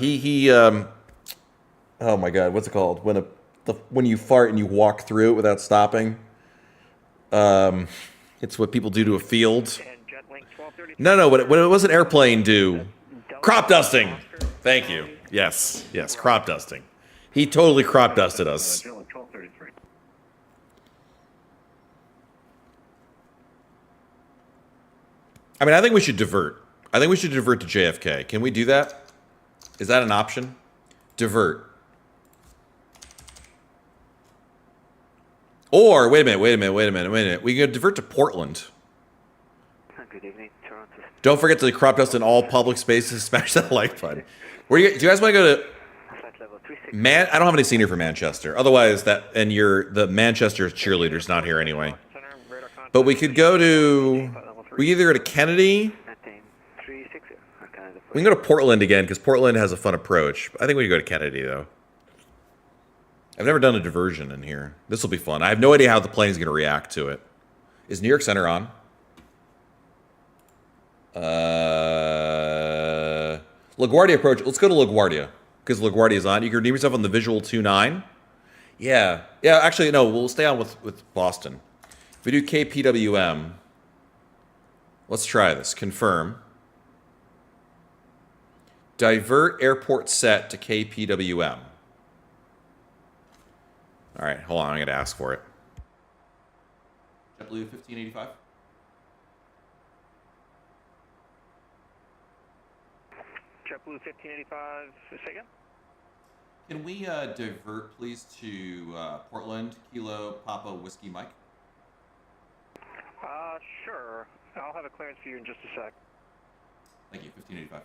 Speaker 1: my God, what's it called? When you fart and you walk through it without stopping. It's what people do to a field. No, what does an airplane do? Crop dusting. Thank you. Yes, crop dusting. He totally crop dusted us. I mean, I think we should divert. I think we should divert to JFK. Can we do that? Is that an option? Divert. Or, wait a minute. We can divert to Portland.
Speaker 9: Good evening, Toronto.
Speaker 1: Don't forget to crop dust in all public spaces. Smash that like button. Do you guys want to go to...
Speaker 9: Flight level
Speaker 1: I don't have any senior for Manchester. Otherwise, the Manchester cheerleader's not here anyway. But we could go to, we either go to Kennedy. We can go to Portland again because Portland has a fun approach. I think we could go to Kennedy though. I've never done a diversion in here. This will be fun. I have no idea how the plane is going to react to it. Is New York Center on? LaGuardia approach. Let's go to LaGuardia because LaGuardia is on. You can redeem yourself on the visual 2.9. Yeah. Actually, no. We'll stay on with Boston. If we do KPWM, let's try this. Confirm. Divert airport set to KPWM. All right, hold on. I'm going to ask for it. JetBlue 1585.
Speaker 9: JetBlue 1585, say again?
Speaker 1: Can we divert, please, to Portland, Kilo, Papa, Whiskey, Mike?
Speaker 9: Sure. I'll have a clearance for you in just a sec.
Speaker 1: Thank you, 1585.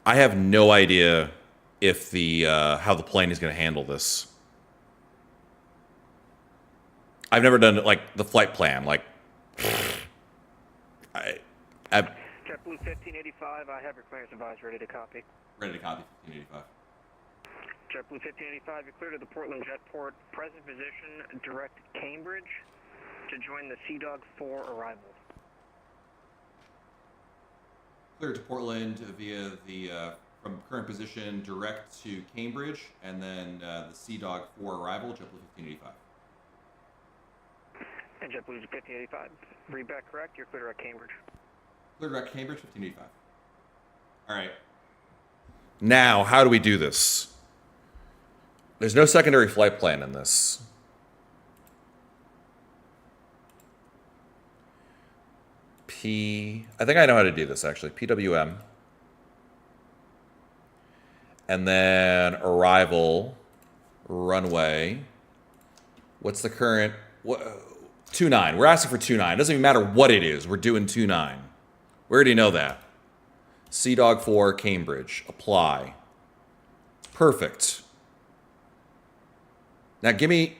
Speaker 1: I have no idea if how the plane is going to handle this. I've never done like the flight plan. Like,
Speaker 9: JetBlue 1585, I have your clearance advised, ready to copy.
Speaker 1: Ready to copy, 1585.
Speaker 9: JetBlue 1585, you're clear to the Portland Jetport, present position, direct Cambridge to join the Sea Dog 4 arrival.
Speaker 1: Clear to Portland via the from current position direct to Cambridge, and then the Sea Dog 4 arrival, JetBlue 1585.
Speaker 9: And JetBlue 1585, read back correct, you're clear to Cambridge.
Speaker 1: Clear direct Cambridge 1585. All right. Now, how do we do this? There's no secondary flight plan in this. I think I know how to do this actually. PWM. And then arrival, runway. What's the current? 2.9. We're asking for 2.9. It doesn't even matter what it is. We're doing 2.9. We already know that. Sea Dog 4, Cambridge. Apply. Perfect. Now give me...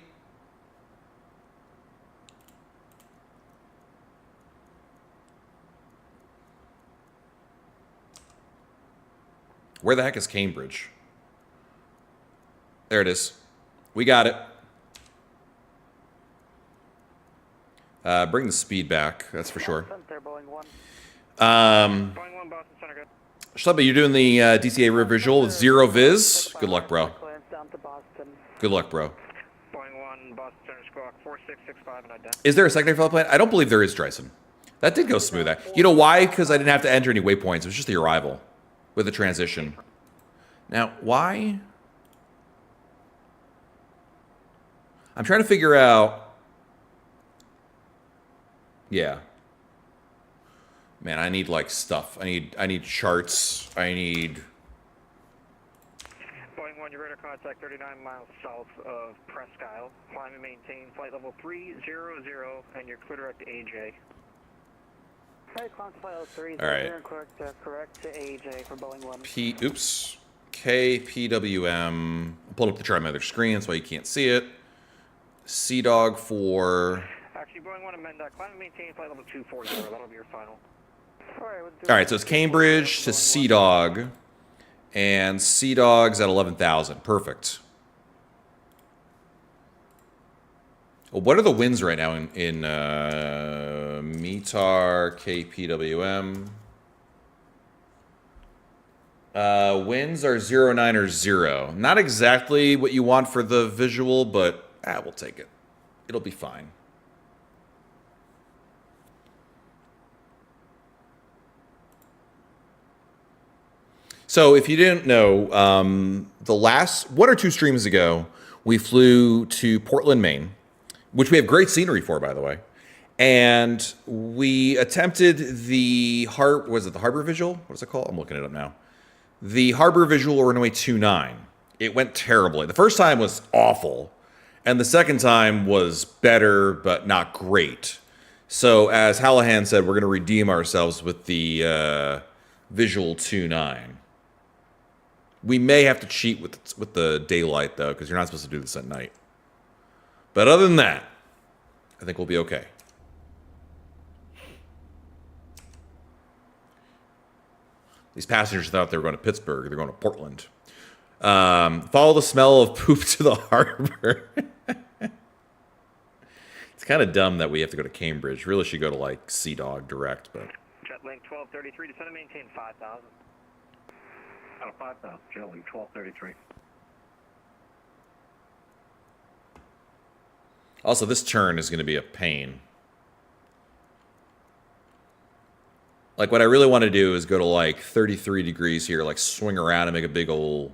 Speaker 1: Where the heck is Cambridge? There it is. We got it. Bring the speed back, that's for sure. Schlebby, you're doing the DCA rear visual with 0 viz. Good luck, bro. Good luck, bro. Is there a secondary flight plan? I don't believe there is, Dryson. That did go smooth. You know why? Because I didn't have to enter any waypoints. It was just the arrival with the transition. Now, why? I'm trying to figure out. Yeah. Man, I need like stuff. I need charts. I need.
Speaker 9: Boeing 1, you're radar contact 39 miles south of Presque Isle. Climb and maintain flight level 300, and you're clear direct to AJ.
Speaker 1: All right.
Speaker 9: Correct to AJ for Boeing 1.
Speaker 1: Oops. KPWM. I pulled up the chart on my other screen, that's why you can't see it. Sea Dog 4.
Speaker 9: Actually, Boeing 1 amend that. Climb and maintain flight level 240. That'll be your final.
Speaker 1: All right, so it's Cambridge to Sea Dog, and Sea Dog's at 11,000. Perfect. Well, what are the winds right now in METAR, KPWM? Winds are 0.9 or 0. Not exactly what you want for the visual, but we'll take it. It'll be fine. So if you didn't know, the last 1 or 2 streams ago, we flew to Portland, Maine, which we have great scenery for, by the way. And we attempted the harbor visual? What is it called? I'm looking it up now. The harbor visual runway 29. It went terribly. The first time was awful, and the second time was better, but not great. So as Hallahan said, we're going to redeem ourselves with the Visual 2.9. We may have to cheat with the daylight, though, because you're not supposed to do this at night. But other than that, I think we'll be okay. These passengers thought they were going to Pittsburgh. They're going to Portland. Follow the smell of poop to the harbor. It's kind of dumb that we have to go to Cambridge. Really should go to, like, Sea Dog direct, but...
Speaker 9: Jetlink 1233, descend and maintain 5,000.
Speaker 15: Out of 5,000, Jetlink 1233.
Speaker 1: Also, this turn is going to be a pain. Like, what I really want to do is go to, like, 33 degrees here, like, swing around and make a big old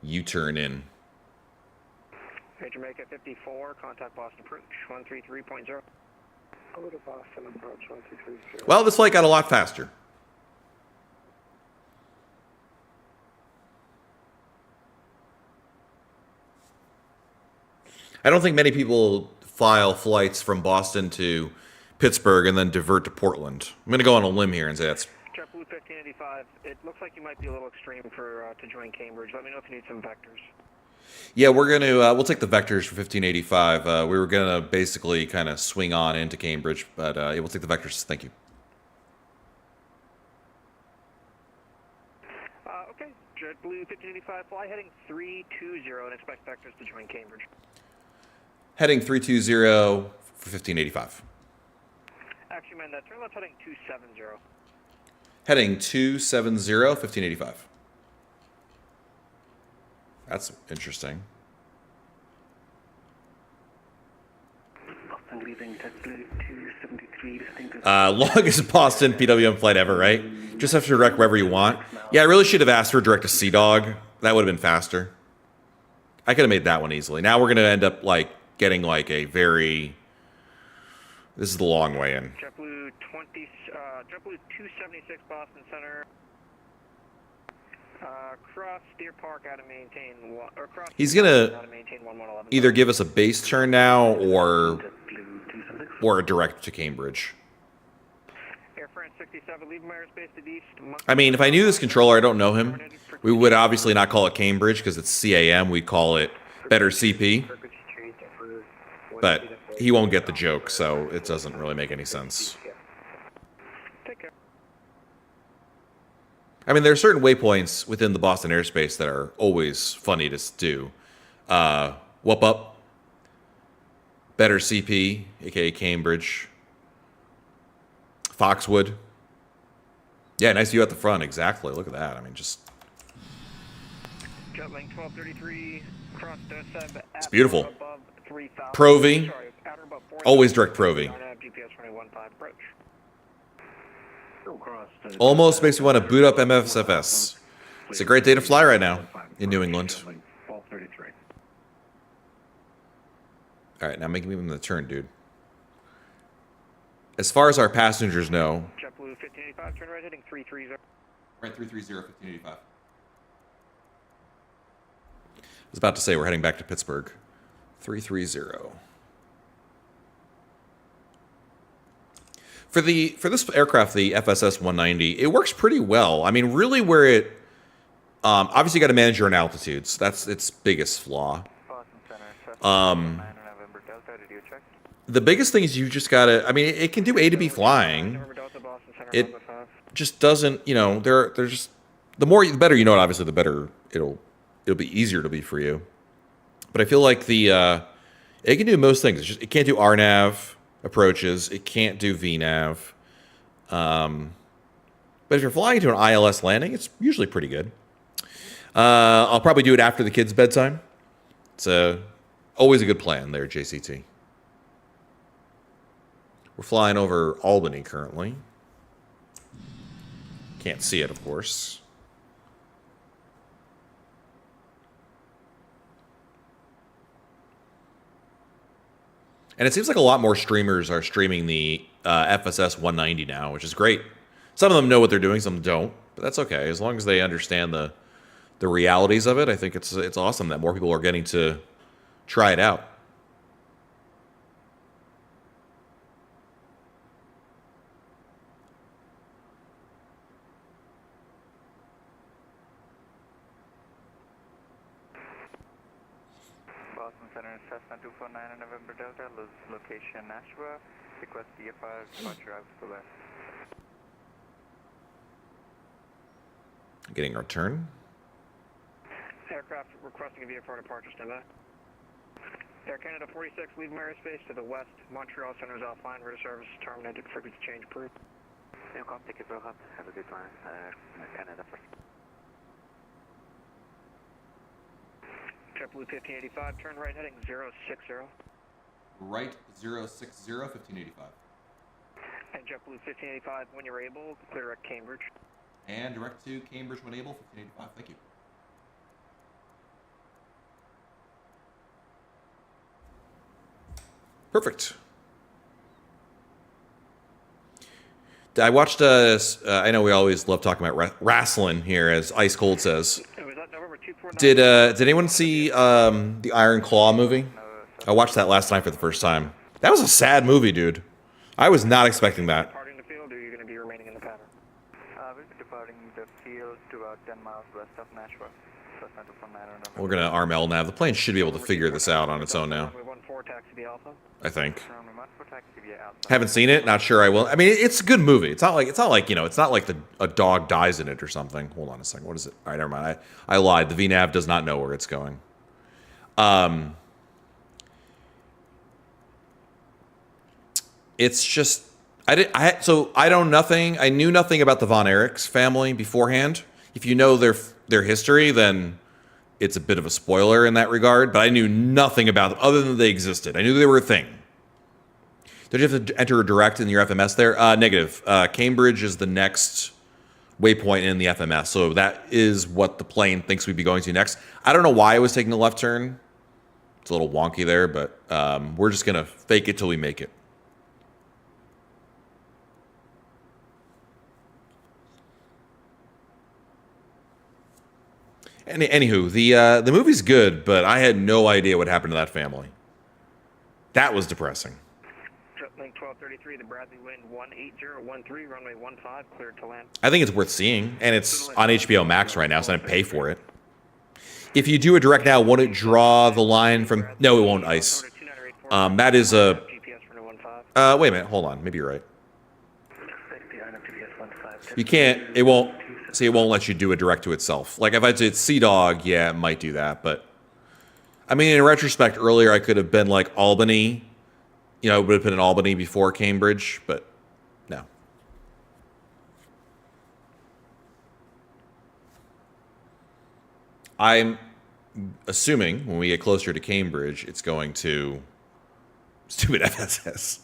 Speaker 1: U-turn in.
Speaker 9: Jamaica 54, contact Boston approach, 133.0. Over to Boston approach, 133.0.
Speaker 1: Well, this flight got a lot faster. I don't think many people file flights from Boston to Pittsburgh and then divert to Portland. I'm going to go on a limb here and say that's...
Speaker 9: JetBlue 1585, it looks like you might be a little extreme for to join Cambridge. Let me know if you need some vectors.
Speaker 1: Yeah, we're going to... we'll take the vectors for 1585. We were going to basically kind of swing on into Cambridge, but yeah, we'll take the vectors. Thank you.
Speaker 9: Okay, JetBlue 1585, fly heading 320 and expect vectors to join Cambridge.
Speaker 1: Heading 320 for 1585.
Speaker 9: Actually, man, that turn left heading 270.
Speaker 1: Heading 270, 1585. That's interesting.
Speaker 15: Boston leaving JetBlue 273,
Speaker 1: Longest Boston PWM flight ever, right? Just have to direct wherever you want. Yeah, I really should have asked for direct to Sea Dog. That would have been faster. I could have made that one easily. Now we're going to end up, like, getting, like, a very... This is the long way in.
Speaker 9: JetBlue 276 Boston Center. Cross Deer Park out of maintain one, or cross.
Speaker 1: He's gonna either give us a base turn now or a direct to Cambridge.
Speaker 9: Air France 67, leave airspace to the east.
Speaker 1: I mean, if I knew this controller, I don't know him. We would obviously not call it Cambridge because it's CAM. We'd call it better CP. But he won't get the joke, so it doesn't really make any sense. I mean, there are certain waypoints within the Boston airspace that are always funny to do. Whoop up, better CP, aka Cambridge, Foxwood. Yeah, nice view at the front. Exactly. Look at that. I mean, just
Speaker 9: Jetlink 1233, cross descend.
Speaker 1: It's beautiful. Pro V, always direct Pro V. Almost makes me want to boot up MSFS. It's a great day to fly right now in New England. All right, now make me the turn, dude. As far as our passengers know...
Speaker 9: JetBlue 1585, turn right heading 330.
Speaker 1: Right, 330, 1585. I was about to say we're heading back to Pittsburgh. 330. For this aircraft, the FSS 190, it works pretty well. I mean, really where it... obviously, you got to manage your own altitudes. That's its biggest flaw. The biggest thing is you just got to... I mean, it can do A to B flying. It just doesn't, you know, there's just... The better you know it, obviously, the better it'll be easier to be for you. But I feel like it can do most things. It can't do RNAV approaches. It can't do VNAV. But if you're flying to an ILS landing, it's usually pretty good. I'll probably do it after the kids' bedtime. It's always a good plan there, JCT. We're flying over Albany currently. Can't see it, of course. And it seems like a lot more streamers are streaming the FSS 190 now, which is great. Some of them know what they're doing, some don't, but that's okay. As long as they understand the realities of it, I think it's awesome that more people are getting to try it out.
Speaker 9: Boston Center, Cessna 249 and November Delta, location Nashua. Request DFR, departure out to the west.
Speaker 1: Getting our turn.
Speaker 13: Aircraft requesting a VFR departure, stand by. Air Canada 46, leave airspace to the west. Montreal Center is offline. Rear service terminated. Frequency change approved.
Speaker 9: Welcome, take it for have a good one. Canada first.
Speaker 13: JetBlue 1585, turn right heading 060.
Speaker 1: Right 060, 1585.
Speaker 13: And JetBlue 1585, when you're able, clear at Cambridge.
Speaker 1: And direct to Cambridge when able, 1585. Thank you. Perfect. I watched, I know we always love talking about wrestling here, as Ice Cold says. Did anyone see the Iron Claw movie? I watched that last night for the first time. That was a sad movie, dude. I was not expecting that.
Speaker 13: Departing the field, or are you going to be remaining in the pattern?
Speaker 9: We'll be departing the field to about 10 miles west of Nashua. Cessna 249 and November.
Speaker 1: We're going to arm LNAV. The plane should be able to figure this out on its own now. I think. Haven't seen it. Not sure I will. I mean, it's a good movie. It's not like you know. It's not like a dog dies in it or something. Hold on a second. What is it? All right, never mind. I lied. The VNAV does not know where it's going. It's just I knew nothing about the Von Erichs family beforehand. If you know their history, then it's a bit of a spoiler in that regard. But I knew nothing about them other than they existed. I knew they were a thing. Did you have to enter a direct in your FMS there? Negative. Cambridge is the next waypoint in the FMS, so that is what the plane thinks we'd be going to next. I don't know why it was taking a left turn. It's a little wonky there, but we're just gonna fake it till we make it. Anywho, the movie's good, but I had no idea what happened to that family. That was depressing.
Speaker 13: Link 1233, the Bradley wind 18013, runway 15, cleared to land.
Speaker 1: I think it's worth seeing, and it's on HBO Max right now, so I didn't pay for it. If you do a direct now, won't it draw the line from... No, it won't, Ice. That is a... wait a minute, hold on. Maybe you're right. You can't... It won't... See, it won't let you do a direct to itself. Like, if I did Sea-Dog, yeah, it might do that, but... I mean, in retrospect, earlier I could have been like Albany. You know, it would have been in Albany before Cambridge, but no. I'm assuming when we get closer to Cambridge, it's going to... Stupid FSS.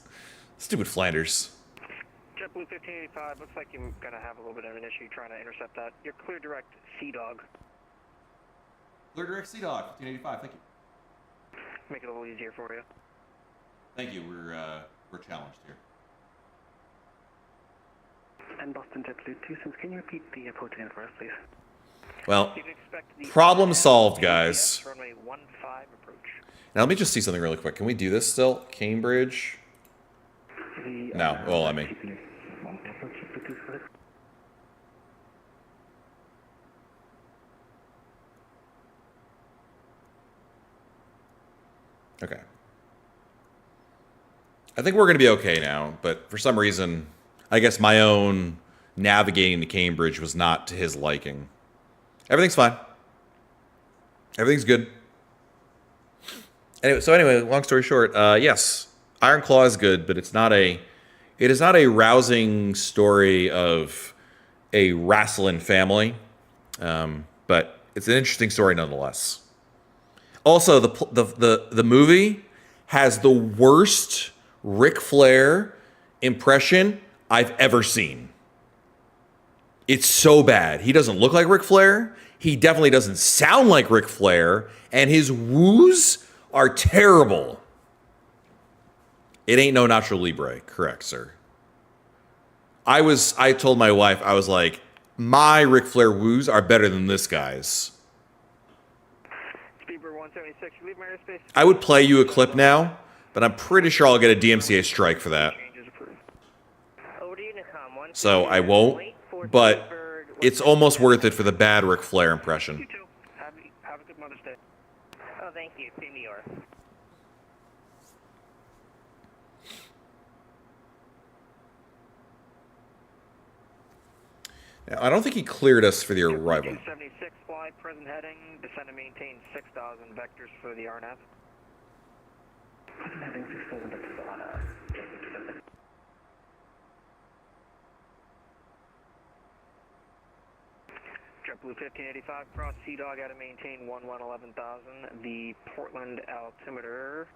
Speaker 1: Stupid Flanders.
Speaker 13: JetBlue 1585, looks like you're going to have a little bit of an issue trying to intercept that. You're clear direct Sea-Dog.
Speaker 1: Clear direct Sea-Dog, 1585, thank you.
Speaker 13: Make it a little easier for you.
Speaker 1: Thank you, we're challenged here.
Speaker 15: And Boston JetBlue 26, can you repeat the approach again for us, please?
Speaker 1: Well, problem solved, guys.
Speaker 13: Runway 15 approach.
Speaker 1: Now let me just see something really quick. Can we do this still? Cambridge? No, well, let me. Okay. I think we're going to be okay now, but for some reason, I guess my own navigating to Cambridge was not to his liking. Everything's fine. Everything's good. Anyway, long story short, yes, Iron Claw is good, but it is not a rousing story of a wrestling family, but it's an interesting story nonetheless. Also, the movie has the worst Ric Flair impression I've ever seen. It's so bad. He doesn't look like Ric Flair. He definitely doesn't sound like Ric Flair, and his woos are terrible. It ain't no Nacho Libre, correct, sir. I told my wife, I was like, my Ric Flair woos are better than this guy's. I would play you a clip now, but I'm pretty sure I'll get a DMCA strike for that. So I won't, but it's almost worth it for the bad Ric Flair impression.
Speaker 13: Have a good Mother's Day.
Speaker 9: thank you. Team New York.
Speaker 1: Now, I don't think he cleared us for the arrival.
Speaker 13: 276 fly, present heading, descend and maintain 6,000 vectors for the RNAV.
Speaker 15: Heading 6,000 vectors on
Speaker 13: JetBlue 1585, cross Sea Dog, got to maintain 11,000. The Portland altimeter.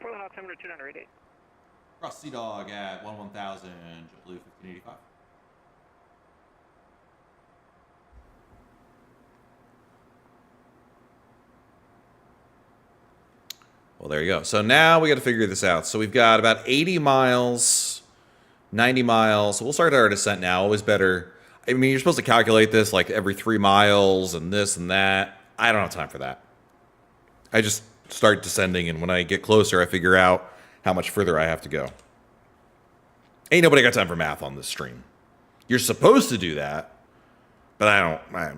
Speaker 13: Portland altimeter 2988.
Speaker 1: Cross Sea Dog at 11,000, JetBlue 1585. Well, there you go. So now we got to figure this out. So we've got about 80 miles, 90 miles. So we'll start our descent now. Always better. I mean, you're supposed to calculate this like every 3 miles and this and that. I don't have time for that. I just start descending, and when I get closer, I figure out how much further I have to go. Ain't nobody got time for math on this stream. You're supposed to do that, but I don't. Nah.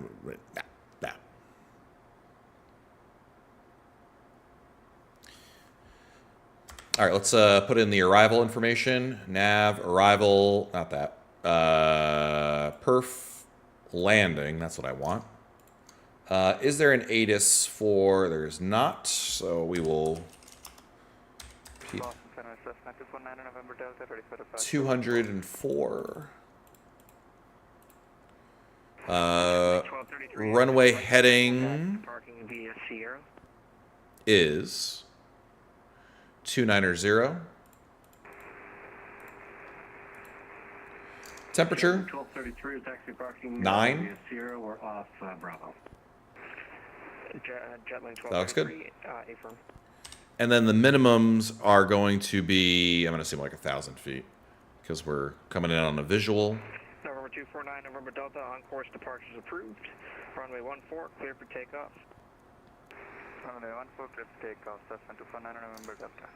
Speaker 1: All right, let's put in the arrival information. Nav, arrival, not that. Perf, landing, that's what I want. Is there an ATIS for, there's not, so we will... 204. Runway heading is 290. Temperature
Speaker 15: 1233 taxi parking
Speaker 1: 9.
Speaker 15: Sierra, we're off Bravo.
Speaker 13: Jetline 1233.
Speaker 1: That looks good.
Speaker 13: Affirm.
Speaker 1: And then the minimums are going to be, I'm going to assume like 1,000 feet because we're coming in on a visual.
Speaker 13: November 249, November Delta, on course departures approved. Runway 14, clear for takeoff. Runway 14, clear for takeoff. Cessna 249, November Delta.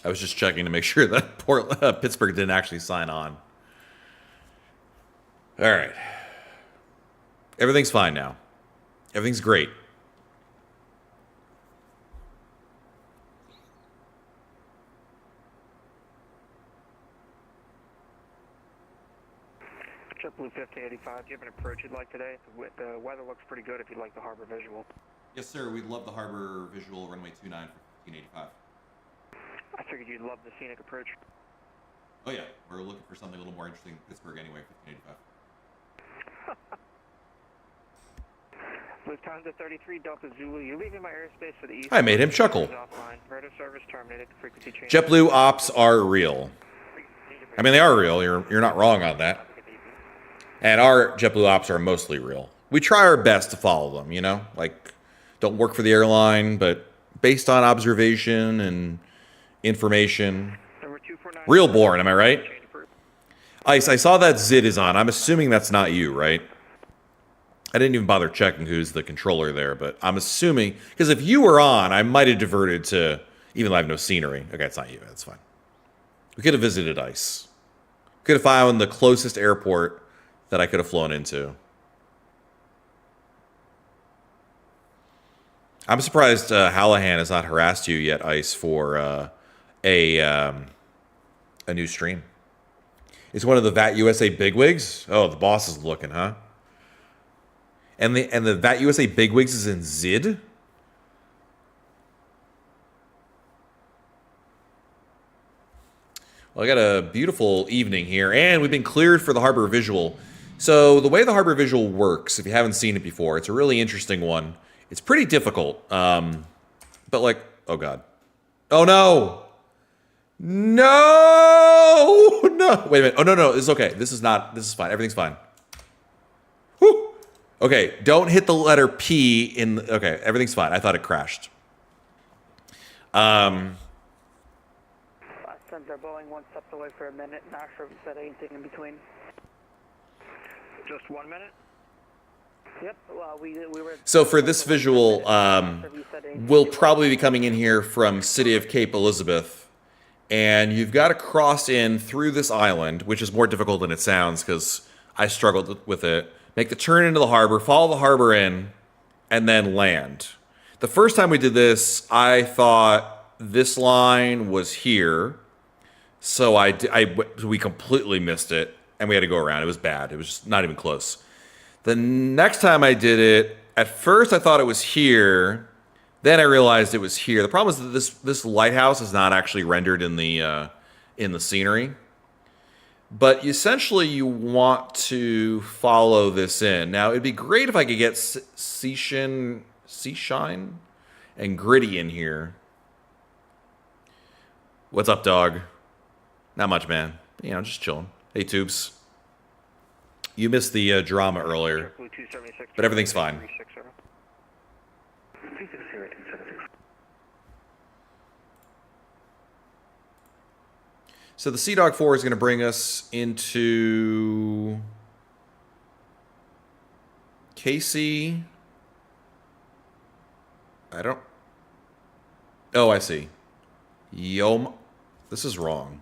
Speaker 1: I was just checking to make sure that Pittsburgh didn't actually sign on. All right. Everything's fine now. Everything's great.
Speaker 13: JetBlue 5085, do you have an approach you'd like today? The weather looks pretty good if you'd like the harbor visual.
Speaker 1: Yes, sir. We'd love the harbor visual, runway 29 for 1585.
Speaker 13: I figured you'd love the scenic approach.
Speaker 1: Oh, yeah. We're looking for something a little more interesting in Pittsburgh anyway, 1585.
Speaker 13: Lufthansa 33, Delta Zulu, you're leaving my airspace for the east.
Speaker 1: I made him chuckle.
Speaker 13: Offline. Radar service terminated. Frequency change.
Speaker 1: JetBlue Ops are real. I mean, they are real. You're not wrong on that. And our JetBlue Ops are mostly real. We try our best to follow them, you know? Like, don't work for the airline, but based on observation and information. Real born, am I right? Ice, I saw that Zid is on. I'm assuming that's not you, right? I didn't even bother checking who's the controller there, but I'm assuming... Because if you were on, I might have diverted to... Even though I have no scenery. Okay, it's not you. That's fine. We could have visited Ice. Could have found the closest airport that I could have flown into. I'm surprised Hallahan has not harassed you yet, Ice, for a new stream. It's one of the VAT USA bigwigs. Oh, the boss is looking, huh? And the VAT USA bigwigs is in Zid. Well, I got a beautiful evening here, and we've been cleared for the harbor visual. So the way the harbor visual works, if you haven't seen it before, it's a really interesting one. It's pretty difficult, but like, oh god, oh no, no, no, wait a minute, oh no, it's okay, this is fine, everything's fine. Whew. Okay, don't hit the letter P in, okay, everything's fine, I thought it crashed.
Speaker 15: Sensor Boeing 1 stepped away for a minute, not sure if you said anything in between.
Speaker 13: Just 1 minute?
Speaker 15: Yep, well, we were...
Speaker 1: So for this visual, we'll probably be coming in here from City of Cape Elizabeth, And you've got to cross in through this island, which is more difficult than it sounds because I struggled with it. Make the turn into the harbor, follow the harbor in, and then land. The first time we did this, I thought this line was here. So we completely missed it, and we had to go around. It was bad. It was just not even close. The next time I did it, at first I thought it was here. Then I realized it was here. The problem is that this lighthouse is not actually rendered in the scenery. But essentially, you want to follow this in. Now, it'd be great if I could get Seashine and Gritty in here. What's up, dog? Not much, man. You know, just chilling. Hey, Tubes. You missed the drama earlier, but everything's fine. So the Sea Dog 4 is going to bring us into KC. Oh, I see. This is wrong.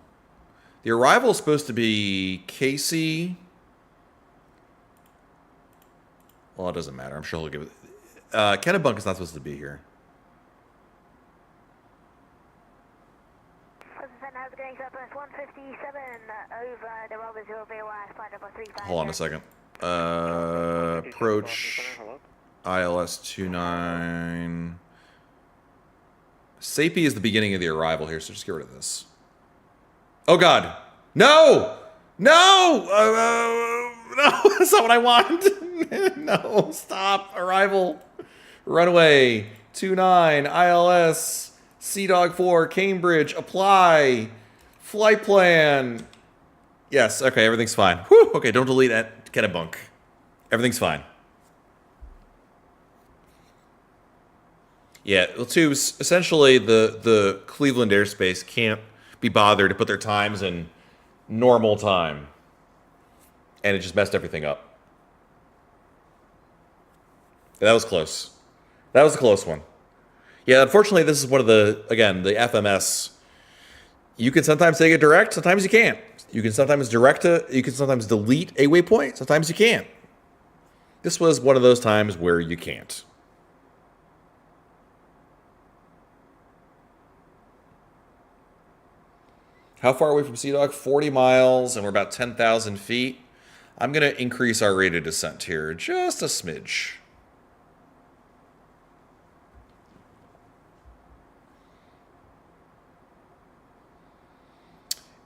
Speaker 1: The arrival is supposed to be KC. Well, it doesn't matter. I'm sure he'll give it. Kennebunk is not supposed to be here. Hold on a second. Approach ILS 29. Sapie is the beginning of the arrival here, so just get rid of this. Oh God, no, no, no! That's not what I want. No, stop. Arrival, runway 29 ILS Sea Dog 4 Cambridge. Apply. Flight plan. Yes, okay, everything's fine. Whew, okay, don't delete that Kennebunk. Everything's fine. Yeah, well, Tubes, essentially the Cleveland airspace can't be bothered to put their times in normal time. And it just messed everything up. That was close. That was a close one. Yeah, unfortunately, this is one of the, again, the FMS. You can sometimes take it direct, sometimes you can't. You can sometimes you can sometimes delete a waypoint, sometimes you can't. This was one of those times where you can't. How far away from Sea Dog? 40 miles, and we're about 10,000 feet. I'm going to increase our rate of descent here just a smidge.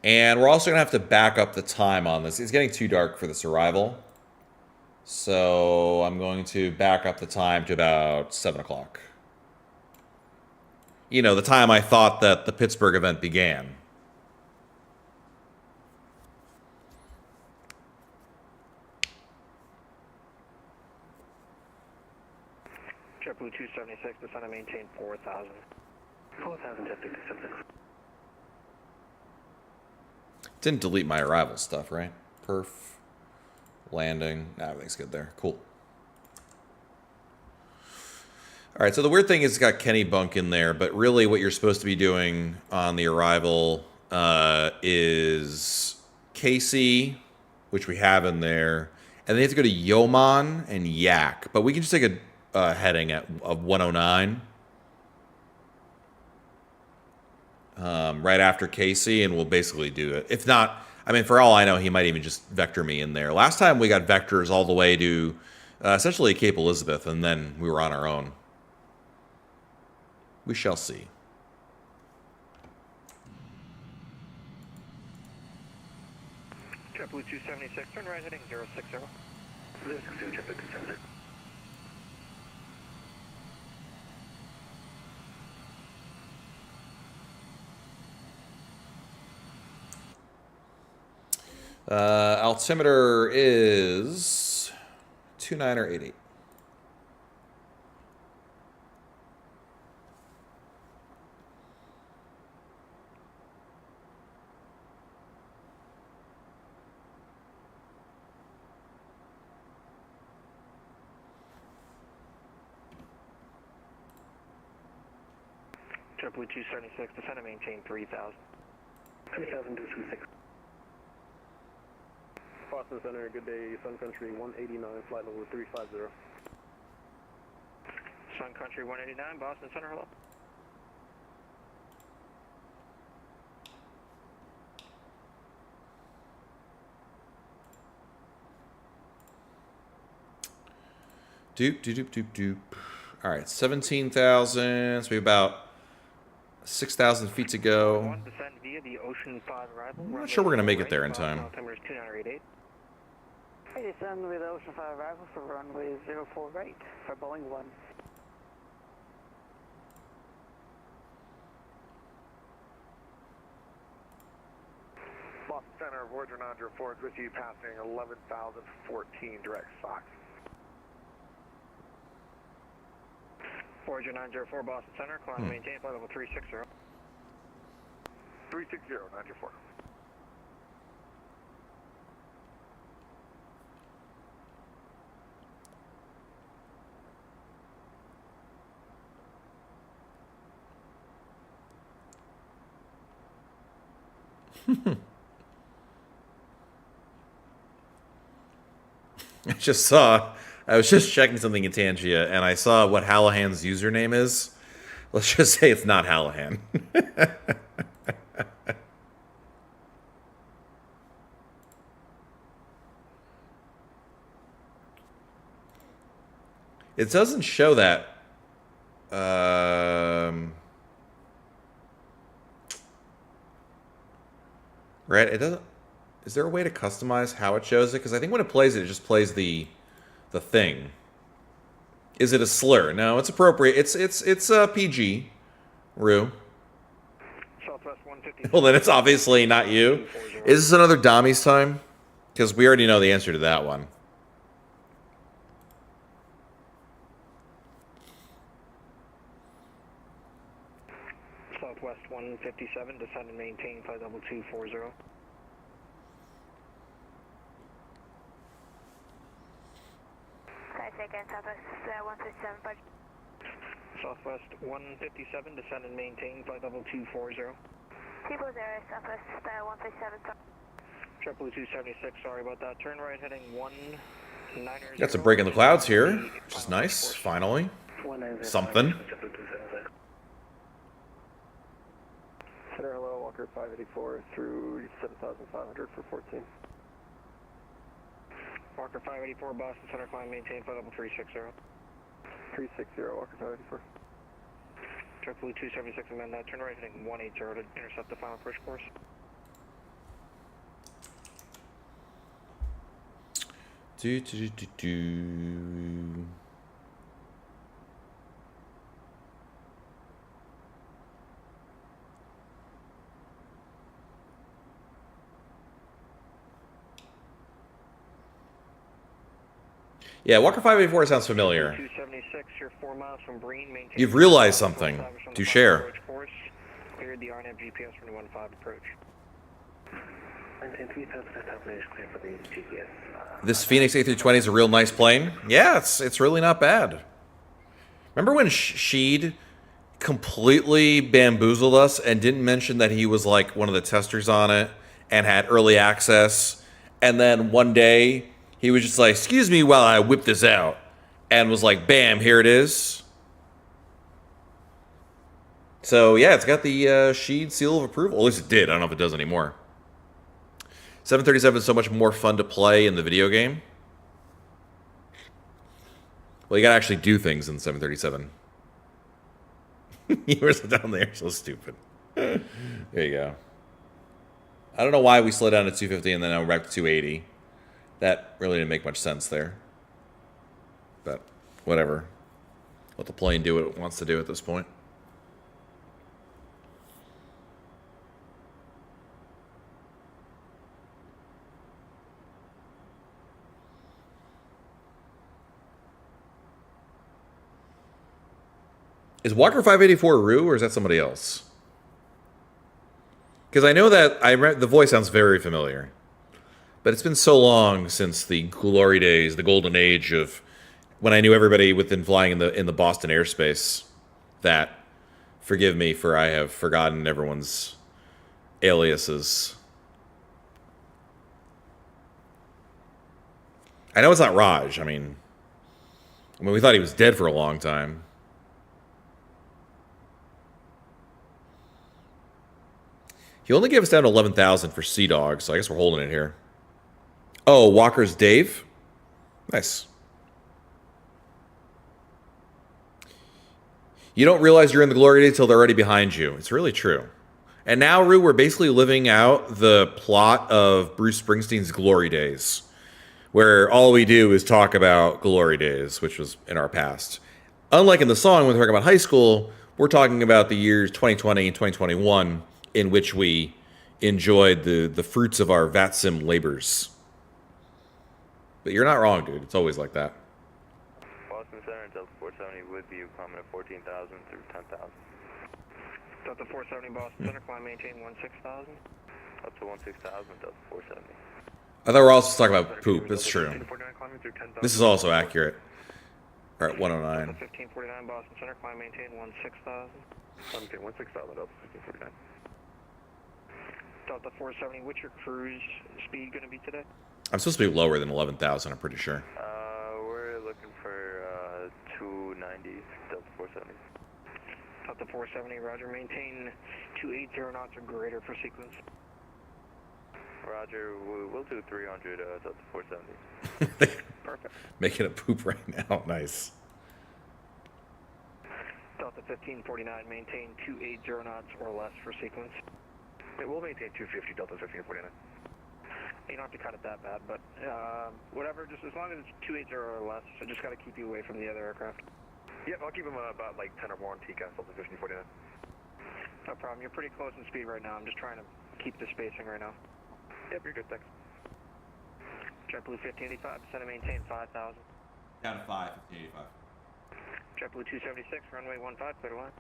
Speaker 1: And we're also going to have to back up the time on this. It's getting too dark for this arrival. So I'm going to back up the time to about 7 o'clock. You know, the time I thought that the Pittsburgh event began.
Speaker 13: JetBlue 276, descend and maintain 4,000.
Speaker 15: 4,000 JetBlue 276.
Speaker 1: Didn't delete my arrival stuff, right? Perf. Landing. Everything's good there. Cool. All right, so the weird thing is it's got Kennebunk in there, but really what you're supposed to be doing on the arrival is KC, which we have in there, and then you have to go to Yeoman and Yak, but we can just take a heading of 109 right after KC, and we'll basically do it. If not, I mean, for all I know, he might even just vector me in there. Last time we got vectors all the way to essentially Cape Elizabeth, and then we were on our own. We shall see.
Speaker 13: JetBlue 276, turn right heading 060.
Speaker 15: 060, JetBlue 276.
Speaker 1: Altimeter is 2988.
Speaker 13: JetBlue 276, descend and maintain 3,000.
Speaker 15: 3276.
Speaker 9: Boston Center, good day, Sun Country 189, flight level 350.
Speaker 13: Sun Country 189, Boston Center, hello.
Speaker 1: Doop, doop, doop, doop, doop. All right, 17,000. So we have about 6,000 feet to go.
Speaker 13: One descend via the Ocean 5 arrival.
Speaker 1: I'm not sure we're going to make it there in time.
Speaker 13: Altimeter is 2988.
Speaker 15: Hey, descend with Ocean 5 arrival for runway 04 right for Boeing 1.
Speaker 9: Boston Center, Voyager 904 is with you, passing 11,014 direct Fox.
Speaker 13: Voyager 904, Boston Center, climb maintain flight level 360.
Speaker 9: 360, 904.
Speaker 1: I was just checking something in Tangia, and I saw what Hallahan's username is. Let's just say it's not Hallahan. It doesn't show that. Right? It doesn't. Is there a way to customize how it shows it? Because I think when it plays it, it just plays the thing. Is it a slur? No, it's appropriate. It's PG. Rue.
Speaker 13: Southwest 150.
Speaker 1: Well, then it's obviously not you. Is this another Dommy's time? Because we already know the answer to that one.
Speaker 13: Southwest 157, descend and maintain flight level 240.
Speaker 8: Again, Southwest 157, budget.
Speaker 13: Southwest 157, descend and maintain flight level 240.
Speaker 8: 240, Southwest 157.
Speaker 13: Triple 276, sorry about that. Turn right heading 190.
Speaker 1: Got some break in the clouds here, which is nice, finally. Something.
Speaker 9: Center, hello, Walker 584 through 7,500 for 14.
Speaker 13: Walker 584, Boston Center, climb maintain flight level 360.
Speaker 9: 360, Walker 584.
Speaker 13: Triple 276, amend that. Turn right heading 180 to intercept the final approach course.
Speaker 1: Yeah, Walker 584 sounds familiar.
Speaker 13: 276, you're 4 miles from Breen. Maintain.
Speaker 1: You've realized something to share.
Speaker 13: Cleared the RNAV GPS for the 15 approach.
Speaker 1: This Phoenix A320 is a real nice plane. Yeah, it's really not bad. Remember when Sheed completely bamboozled us and didn't mention that he was like one of the testers on it and had early access, and then one day he was just like, "Excuse me while I whip this out," and was like, "Bam, here it is." So yeah, it's got the Sheed seal of approval. At least it did. I don't know if it does anymore. 737 is so much more fun to play in the video game. Well, you gotta actually do things in 737. You were down there, so stupid. There you go. I don't know why we slowed down to 250 and then now we're back to 280. That really didn't make much sense there. But whatever. Let the plane do what it wants to do at this point. Is Walker 584 Rue, or is that somebody else? Because I know that the voice sounds very familiar. But it's been so long since the glory days, the golden age of when I knew everybody within flying in the Boston airspace, that forgive me for I have forgotten everyone's aliases. I know it's not Raj. I mean, we thought he was dead for a long time. He only gave us down to 11,000 for Sea Dog, so I guess we're holding it here. Oh, Walker's Dave? Nice. You don't realize you're in the glory days till they're already behind you. It's really true. And now, Rue, we're basically living out the plot of Bruce Springsteen's Glory Days, where all we do is talk about glory days, which was in our past. Unlike in the song, when we're talking about high school, we're talking about the years 2020 and 2021, in which we enjoyed the fruits of our VATSIM labors. But you're not wrong, dude. It's always like that.
Speaker 9: Boston Center, Delta 470 with you, climbing at 14,000 through 10,000.
Speaker 13: Delta 470 Boston Center, climb maintain 16,000.
Speaker 9: Up to 16,000, Delta 470.
Speaker 1: I thought we were also talking about poop. That's true. This is also accurate. All right, 109.
Speaker 13: Delta 1549 Boston Center, climb maintain 16,000.
Speaker 9: Maintain 16,000, Delta 1549.
Speaker 13: Delta 470, what's your cruise speed going to be today?
Speaker 1: I'm supposed to be lower than 11,000, I'm pretty sure.
Speaker 9: We're looking for 290, Delta 470.
Speaker 13: Delta 470, roger, maintain 280 knots or greater for sequence.
Speaker 9: Roger, we'll do 300, Delta 470.
Speaker 13: Perfect.
Speaker 1: Making a poop right now. Nice.
Speaker 13: Delta 1549, maintain 280 knots or less for sequence.
Speaker 9: We'll maintain 250, Delta 1549.
Speaker 13: You don't have to cut it that bad, but whatever, just as long as it's 280 or less, I just got to keep you away from the other aircraft.
Speaker 9: Yep, I'll keep them about like 10 or more on TCAS, Delta 1549.
Speaker 13: No problem, you're pretty close in speed right now. I'm just trying to keep the spacing right now.
Speaker 9: Yep, you're good, thanks.
Speaker 13: JetBlue 1585, descend and maintain 5,000.
Speaker 1: Down to 5, 1585.
Speaker 13: JetBlue 276, runway 15, clear to land.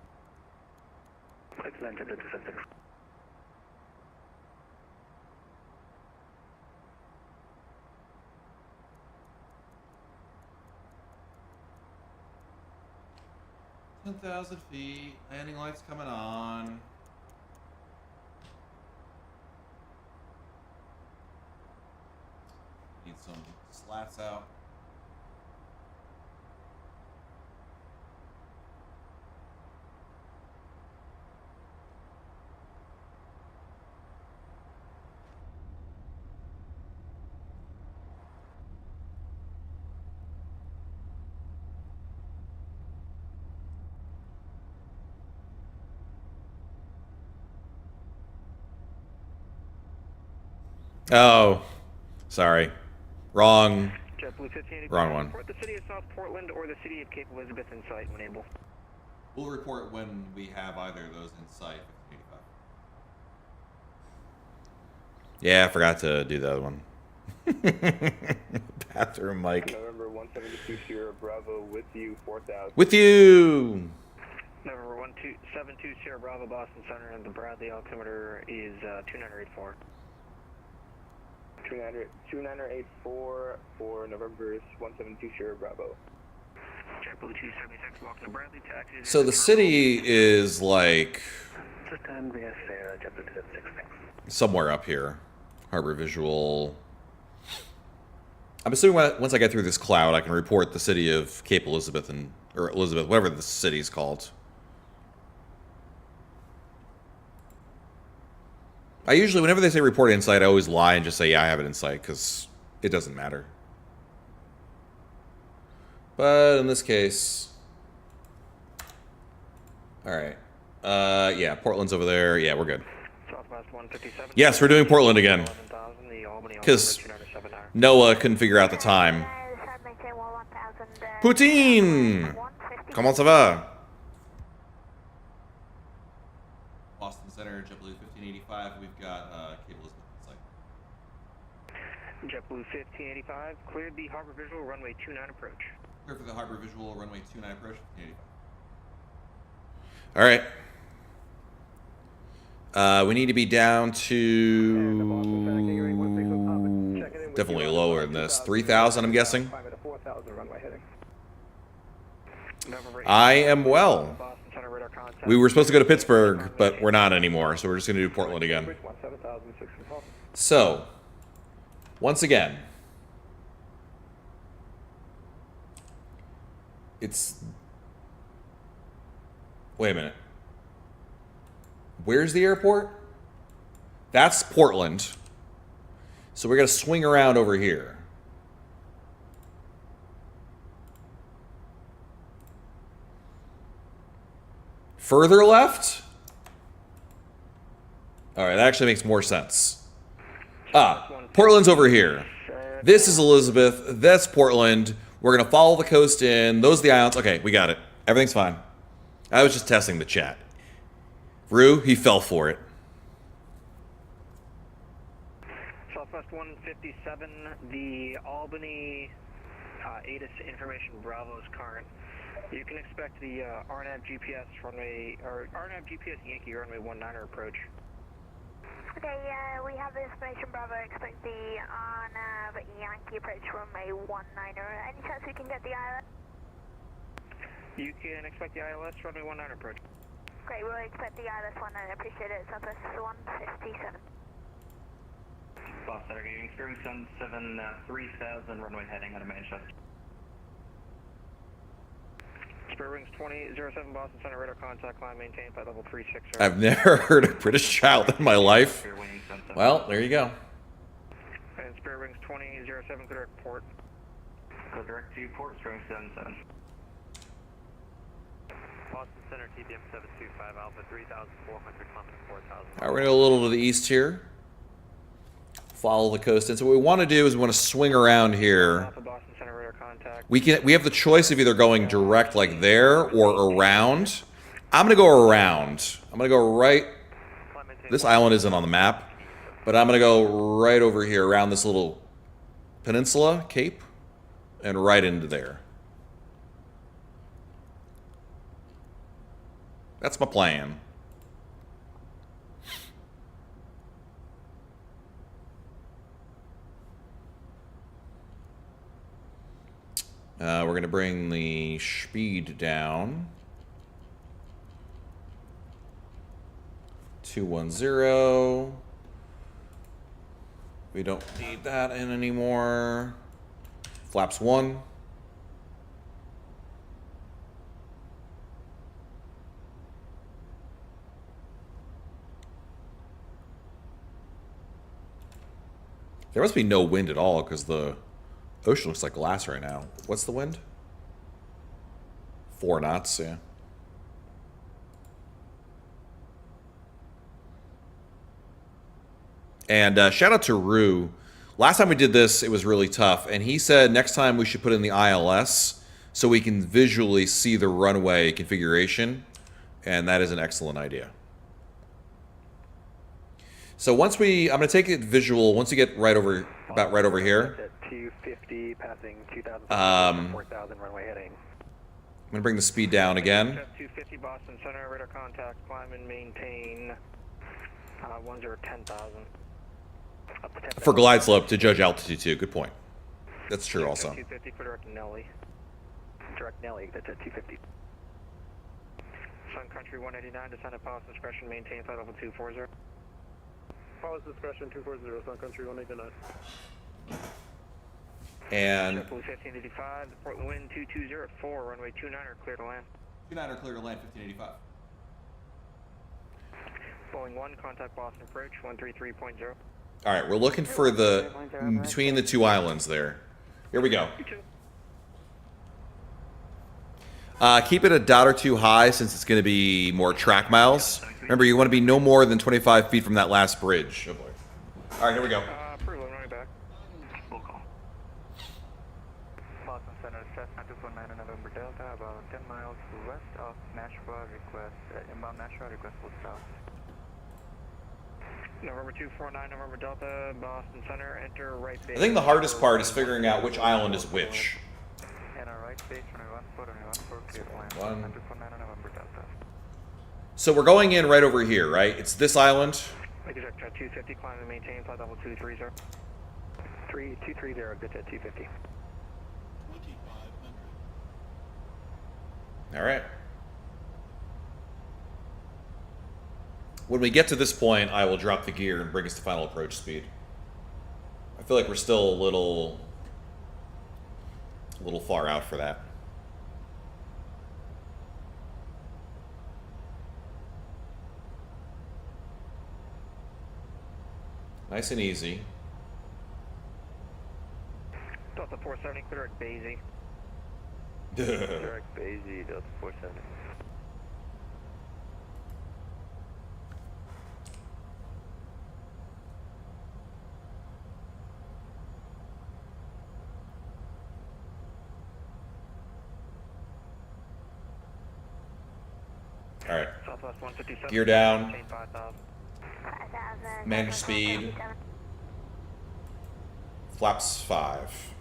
Speaker 9: Excellent, JetBlue 276.
Speaker 1: $10,000 feet. Landing lights coming on. Need some slats out. Oh, sorry. Wrong. Wrong one.
Speaker 13: Report the city of South Portland or the city of Cape Elizabeth in sight when able.
Speaker 1: We'll report when we have either of those in sight. Yeah, I forgot to do the other one. Bathroom mic.
Speaker 9: November 172 Sierra Bravo with you, 4,000.
Speaker 1: With you!
Speaker 13: November 1272 Sierra Bravo Boston Center, and the Bradley altimeter is 2984.
Speaker 9: 2984 for November 172 Sierra Bravo.
Speaker 13: JetBlue 276, welcome to Bradley, taxi.
Speaker 1: So the city is like
Speaker 9: Just NVS there, JetBlue 276.
Speaker 1: somewhere up here. Harbor Visual. I'm assuming once I get through this cloud, I can report the city of Cape Elizabeth or Elizabeth, whatever the city's called. I usually, whenever they say report insight, I always lie and just say, yeah, I have it in sight, because it doesn't matter. But in this case, all right. Yeah, Portland's over there. Yeah, we're good.
Speaker 13: Southwest 157.
Speaker 1: Yes, we're doing Portland again. Because Noah couldn't figure out the time. Poutine! Comment ça va? Boston Center, JetBlue 1585. We've got Cape Elizabeth in sight.
Speaker 13: JetBlue 1585, cleared the Harbor Visual, runway 29 approach.
Speaker 1: Clear for the Harbor Visual, runway 29 approach, 1585. All right. We need to be down to definitely lower than this. 3,000, I'm guessing. I am well.
Speaker 13: Boston Center radar
Speaker 1: We were supposed to go to Pittsburgh, but we're not anymore, so we're just going to do Portland again. So, once again, it's... Wait a minute. Where's the airport? That's Portland. So we're going to swing around over here. Further left? Alright, that actually makes more sense. Portland's over here. This is Elizabeth. That's Portland. We're going to follow the coast in. Those are the islands. Okay, we got it. Everything's fine. I was just testing the chat. Rue, he fell for it.
Speaker 13: Southwest 157, the Albany ATIS information Bravo is current. You can expect the RNAV GPS runway, or RNAV GPS Yankee runway 19er approach.
Speaker 8: Okay, we have the information Bravo. Expect the RNAV Yankee approach runway 19er. Any chance we can get the ILS?
Speaker 13: You can expect the ILS runway 19er approach.
Speaker 8: Great, we'll expect the ILS 19er. Appreciate it. Southwest 157.
Speaker 9: Boston, are you experiencing 3000 runway heading out of Manchester?
Speaker 13: Spirit Wings 2007 Boston Center radar contact line maintained by level 36.
Speaker 1: I've never heard a British child in my life. Well, there you go.
Speaker 13: And Spirit Wings 2007 go direct port.
Speaker 9: Go direct to port, Spirit Wings 77.
Speaker 13: Boston Center TPM 725 Alpha 3400 climbing 4000.
Speaker 1: Alright, we're going to go a little to the east here. Follow the coast. And so what we want to do is we want to swing around here.
Speaker 13: Alpha Boston Center radar contact.
Speaker 1: We have the choice of either going direct like there or around. I'm going to go around. I'm going to go right. This island isn't on the map, but I'm going to go right over here around this little peninsula, cape, and right into there. That's my plan. We're going to bring the speed down. 210. We don't need that in anymore. Flaps 1. There must be no wind at all because the ocean looks like glass right now. What's the wind? 4 knots, yeah. And shout out to Rue. Last time we did this, it was really tough. And he said next time we should put in the ILS so we can visually see the runway configuration. And that is an excellent idea. So once I'm going to take it visual, once you get right over, about right over here.
Speaker 13: 250 passing 2000, 4000 runway heading.
Speaker 1: I'm going to bring the speed down again.
Speaker 13: 250 Boston Center radar contact, climb and maintain 10,000.
Speaker 1: For glide slope to judge altitude too. Good point. That's true also.
Speaker 13: 250 for direct Nelly. Direct Nelly, that's at 250. Sun Country 189, descend at Palace discretion, maintain flight level 240. Palace discretion 240, Sun Country 189.
Speaker 1: And
Speaker 13: JetBlue 1585, the Portland wind 2204, runway 29er, clear to land.
Speaker 1: 29er, clear to land, 1585.
Speaker 13: Boeing 1, contact Boston approach, 133.0.
Speaker 1: All right, we're looking for the between the two islands there. Here we go. Keep it a dot or two high since it's going to be more track miles. Remember, you want to be no more than 25 feet from that last bridge. Oh boy. All right, here we go.
Speaker 13: Approval, running back. Full call. Boston Center, Cessna 249 November Delta, about 10 miles west of Nashua. Request, inbound Nashua, request full stop. November 249, November Delta, Boston Center, enter right base.
Speaker 1: I think the hardest part is figuring out which island is which.
Speaker 13: Enter right base, runway 14, clear to land. 249 November Delta.
Speaker 1: So we're going in right over here, right? It's this island.
Speaker 13: Exact 250, climb and maintain, flight level 230. 230, good at 250.
Speaker 1: All right. When we get to this point, I will drop the gear and bring us to final approach speed. I feel like we're still a little far out for that. Nice and easy.
Speaker 13: Delta 470, clear at Basie.
Speaker 9: Direct Basie, Delta 470.
Speaker 1: All right.
Speaker 13: Southwest 157.
Speaker 1: Gear down.
Speaker 13: Maintain 5,000.
Speaker 1: Manage speed. Flaps 5.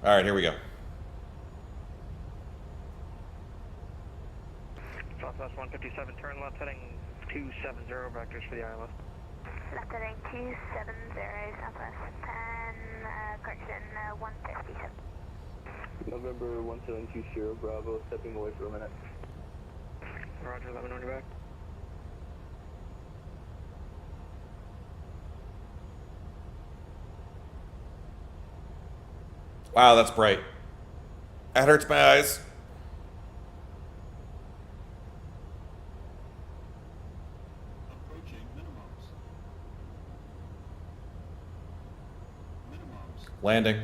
Speaker 1: All right, here we go.
Speaker 13: Southwest 157, turn left heading 270 vectors for the ILS.
Speaker 8: Left heading 270, southwest 10, correction 157.
Speaker 9: November 1720, Bravo, stepping away for a minute.
Speaker 13: Roger, let me know when you're back.
Speaker 1: Wow, that's bright. That hurts my eyes.
Speaker 17: Approaching minimums. Minimums.
Speaker 1: Landing.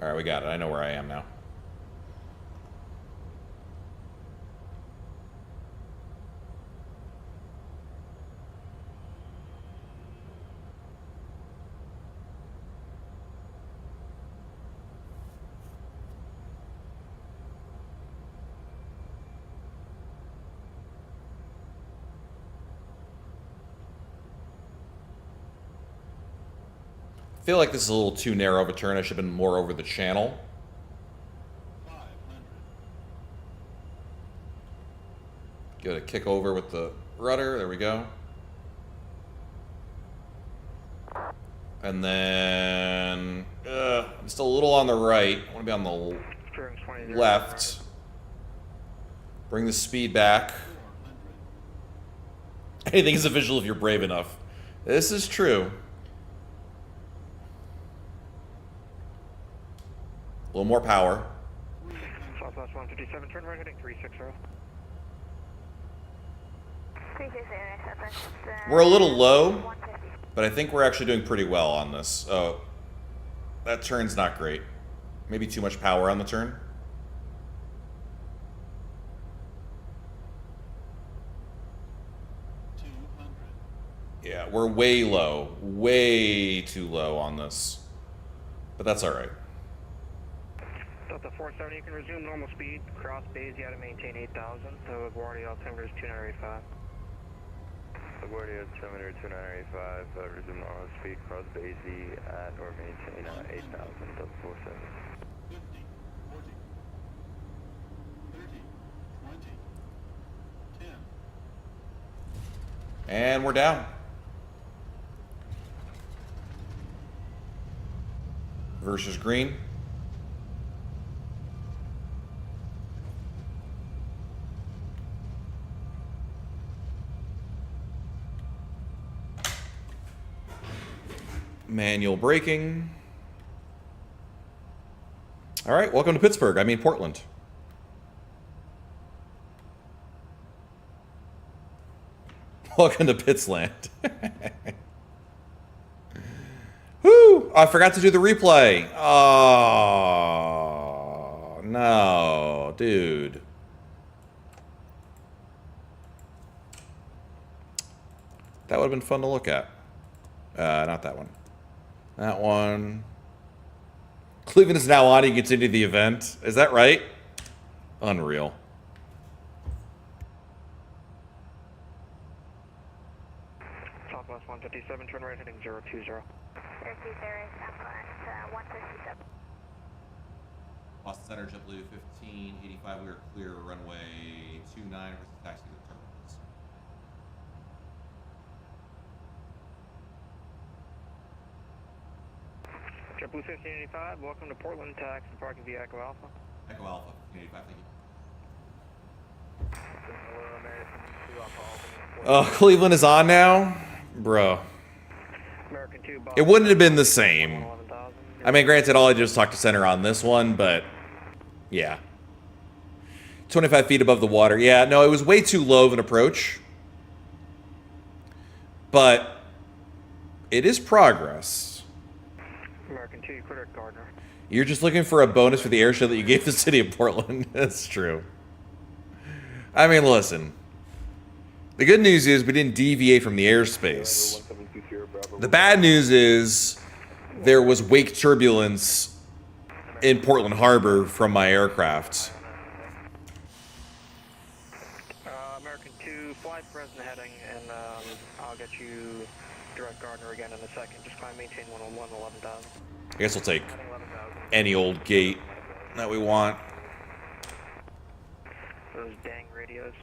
Speaker 1: All right, we got it. I know where I am now. I feel like this is a little too narrow of a turn. I should have been more over the channel.
Speaker 17: 500.
Speaker 1: Give it a kick over with the rudder. There we go. And then I'm still a little on the right. I want to be on the left. Bring the speed back. Anything is official if you're brave enough. This is true. A little more power.
Speaker 13: Southwest 157, turn right heading 360.
Speaker 8: 360, southwest.
Speaker 1: We're a little low, but I think we're actually doing pretty well on this. Oh, that turn's not great. Maybe too much power on the turn. Yeah, we're way low. Way too low on this. But that's all right.
Speaker 13: Delta 470, you can resume normal speed. Cross Basie, you had to maintain 8,000. So LaGuardia altimeter is 2985.
Speaker 9: LaGuardia altimeter 2985, resume normal speed. Cross Basie at or maintain 8,000. Delta 470.
Speaker 17: 50, 40, 30, 20, 10.
Speaker 1: And we're down. Versus green. Manual braking. All right, welcome to Pittsburgh. I mean Portland. Welcome to Pittsland. Woo! I forgot to do the replay. Oh, no, dude. That would have been fun to look at. Not that one. That one. Cleveland is now on. You continue the event. Is that right? Unreal.
Speaker 13: Southwest 157, turn right heading 020.
Speaker 8: 020, southwest 157.
Speaker 1: Boston Center, JetBlue 1585. We are clear runway 29 versus taxi to the terminals.
Speaker 13: Blue 1585, welcome to Portland, taxi parking via Echo Alpha.
Speaker 1: Echo Alpha, 85, thank you. Oh, Cleveland is on now? Bro. It wouldn't have been the same. I mean, granted, all I did was talk to center on this one, but yeah. 25 feet above the water. Yeah, no, it was way too low of an approach. But it is progress.
Speaker 13: American 2, Critter Gardner.
Speaker 1: You're just looking for a bonus for the air show that you gave the city of Portland. That's true. I mean, listen. The good news is we didn't deviate from the airspace. The bad news is there was wake turbulence in Portland Harbor from my aircraft.
Speaker 13: American 2, fly present heading, and I'll get you direct Gardner again in a second. Just climb, maintain 101, 11,000.
Speaker 1: I guess we'll take any old gate that we want.
Speaker 13: Those dang radios.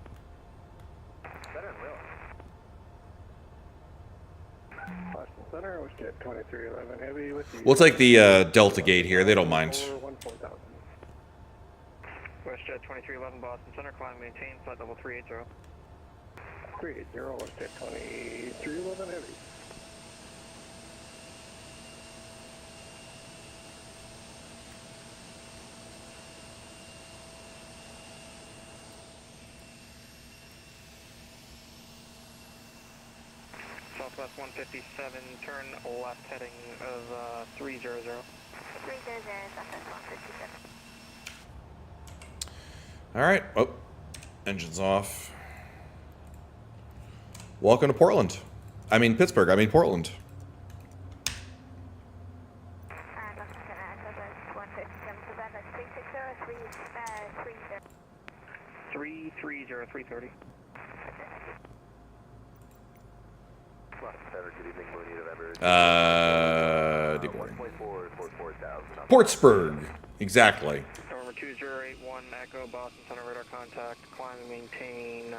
Speaker 13: Center, WestJet 2311 Heavy with you.
Speaker 1: We'll take the Delta gate here. They don't mind.
Speaker 13: WestJet 2311 Boston Center, climb, maintain, flight level 380. 380, WestJet 2311 Heavy. Southwest 157, turn left heading of 300.
Speaker 8: 300, Southwest 157.
Speaker 1: All right. Oh, engine's off. Welcome to Portland. I mean Pittsburgh. I mean Portland.
Speaker 8: Southwest 157,
Speaker 13: 330, 330.
Speaker 1: Pittsburgh. Exactly.
Speaker 13: Over 2081 Echo, Boston Center radar contact, climb and maintain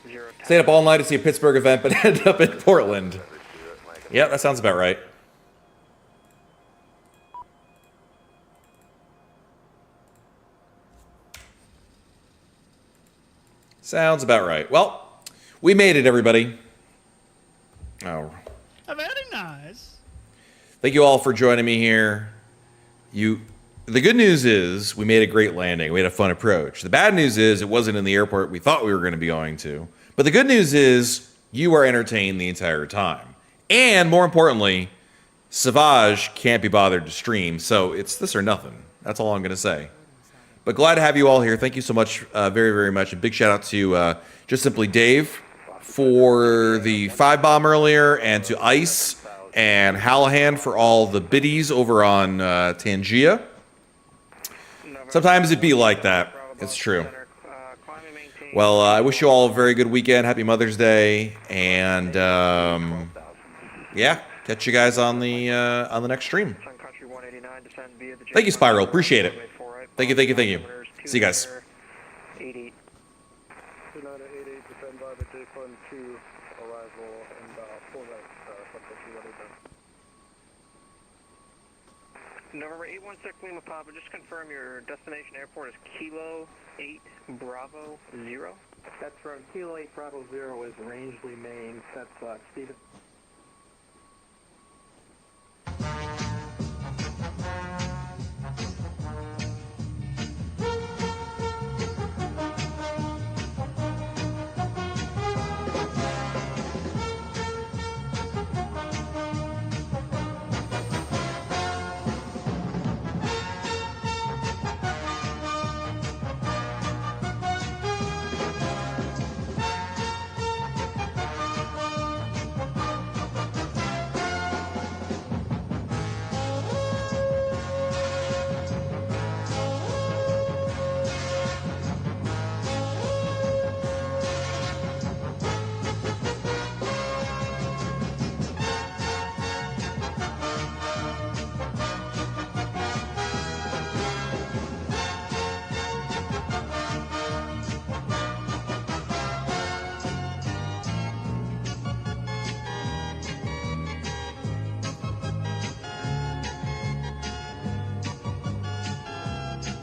Speaker 13: 10.
Speaker 1: Stayed up all night to see a Pittsburgh event, but ended up in Portland. Yep, that sounds about right. Sounds about right. Well, we made it, everybody. Oh.
Speaker 18: Very nice.
Speaker 1: Thank you all for joining me here. The good news is we made a great landing. We had a fun approach. The bad news is it wasn't in the airport we thought we were going to be going to. But the good news is you were entertained the entire time. And more importantly, Savage can't be bothered to stream, so it's this or nothing. That's all I'm going to say. But glad to have you all here. Thank you so much, very, very much. A big shout out to Just Simply Dave for the 5-bomb earlier, and to Ice and Hallahan for all the biddies over on Tangia. Sometimes it be like that. It's true. Well, I wish you all a very good weekend. Happy Mother's Day. And, yeah, catch you guys on the next stream. Thank you, Spiral. Appreciate it. Thank you, thank you, thank you. See you guys.
Speaker 13: November 816 Lima Papa, just confirm your destination airport is Kilo 8 Bravo 0.
Speaker 9: That's from Kilo 8 Bravo 0 is Rangeley, Maine. That's Stephen.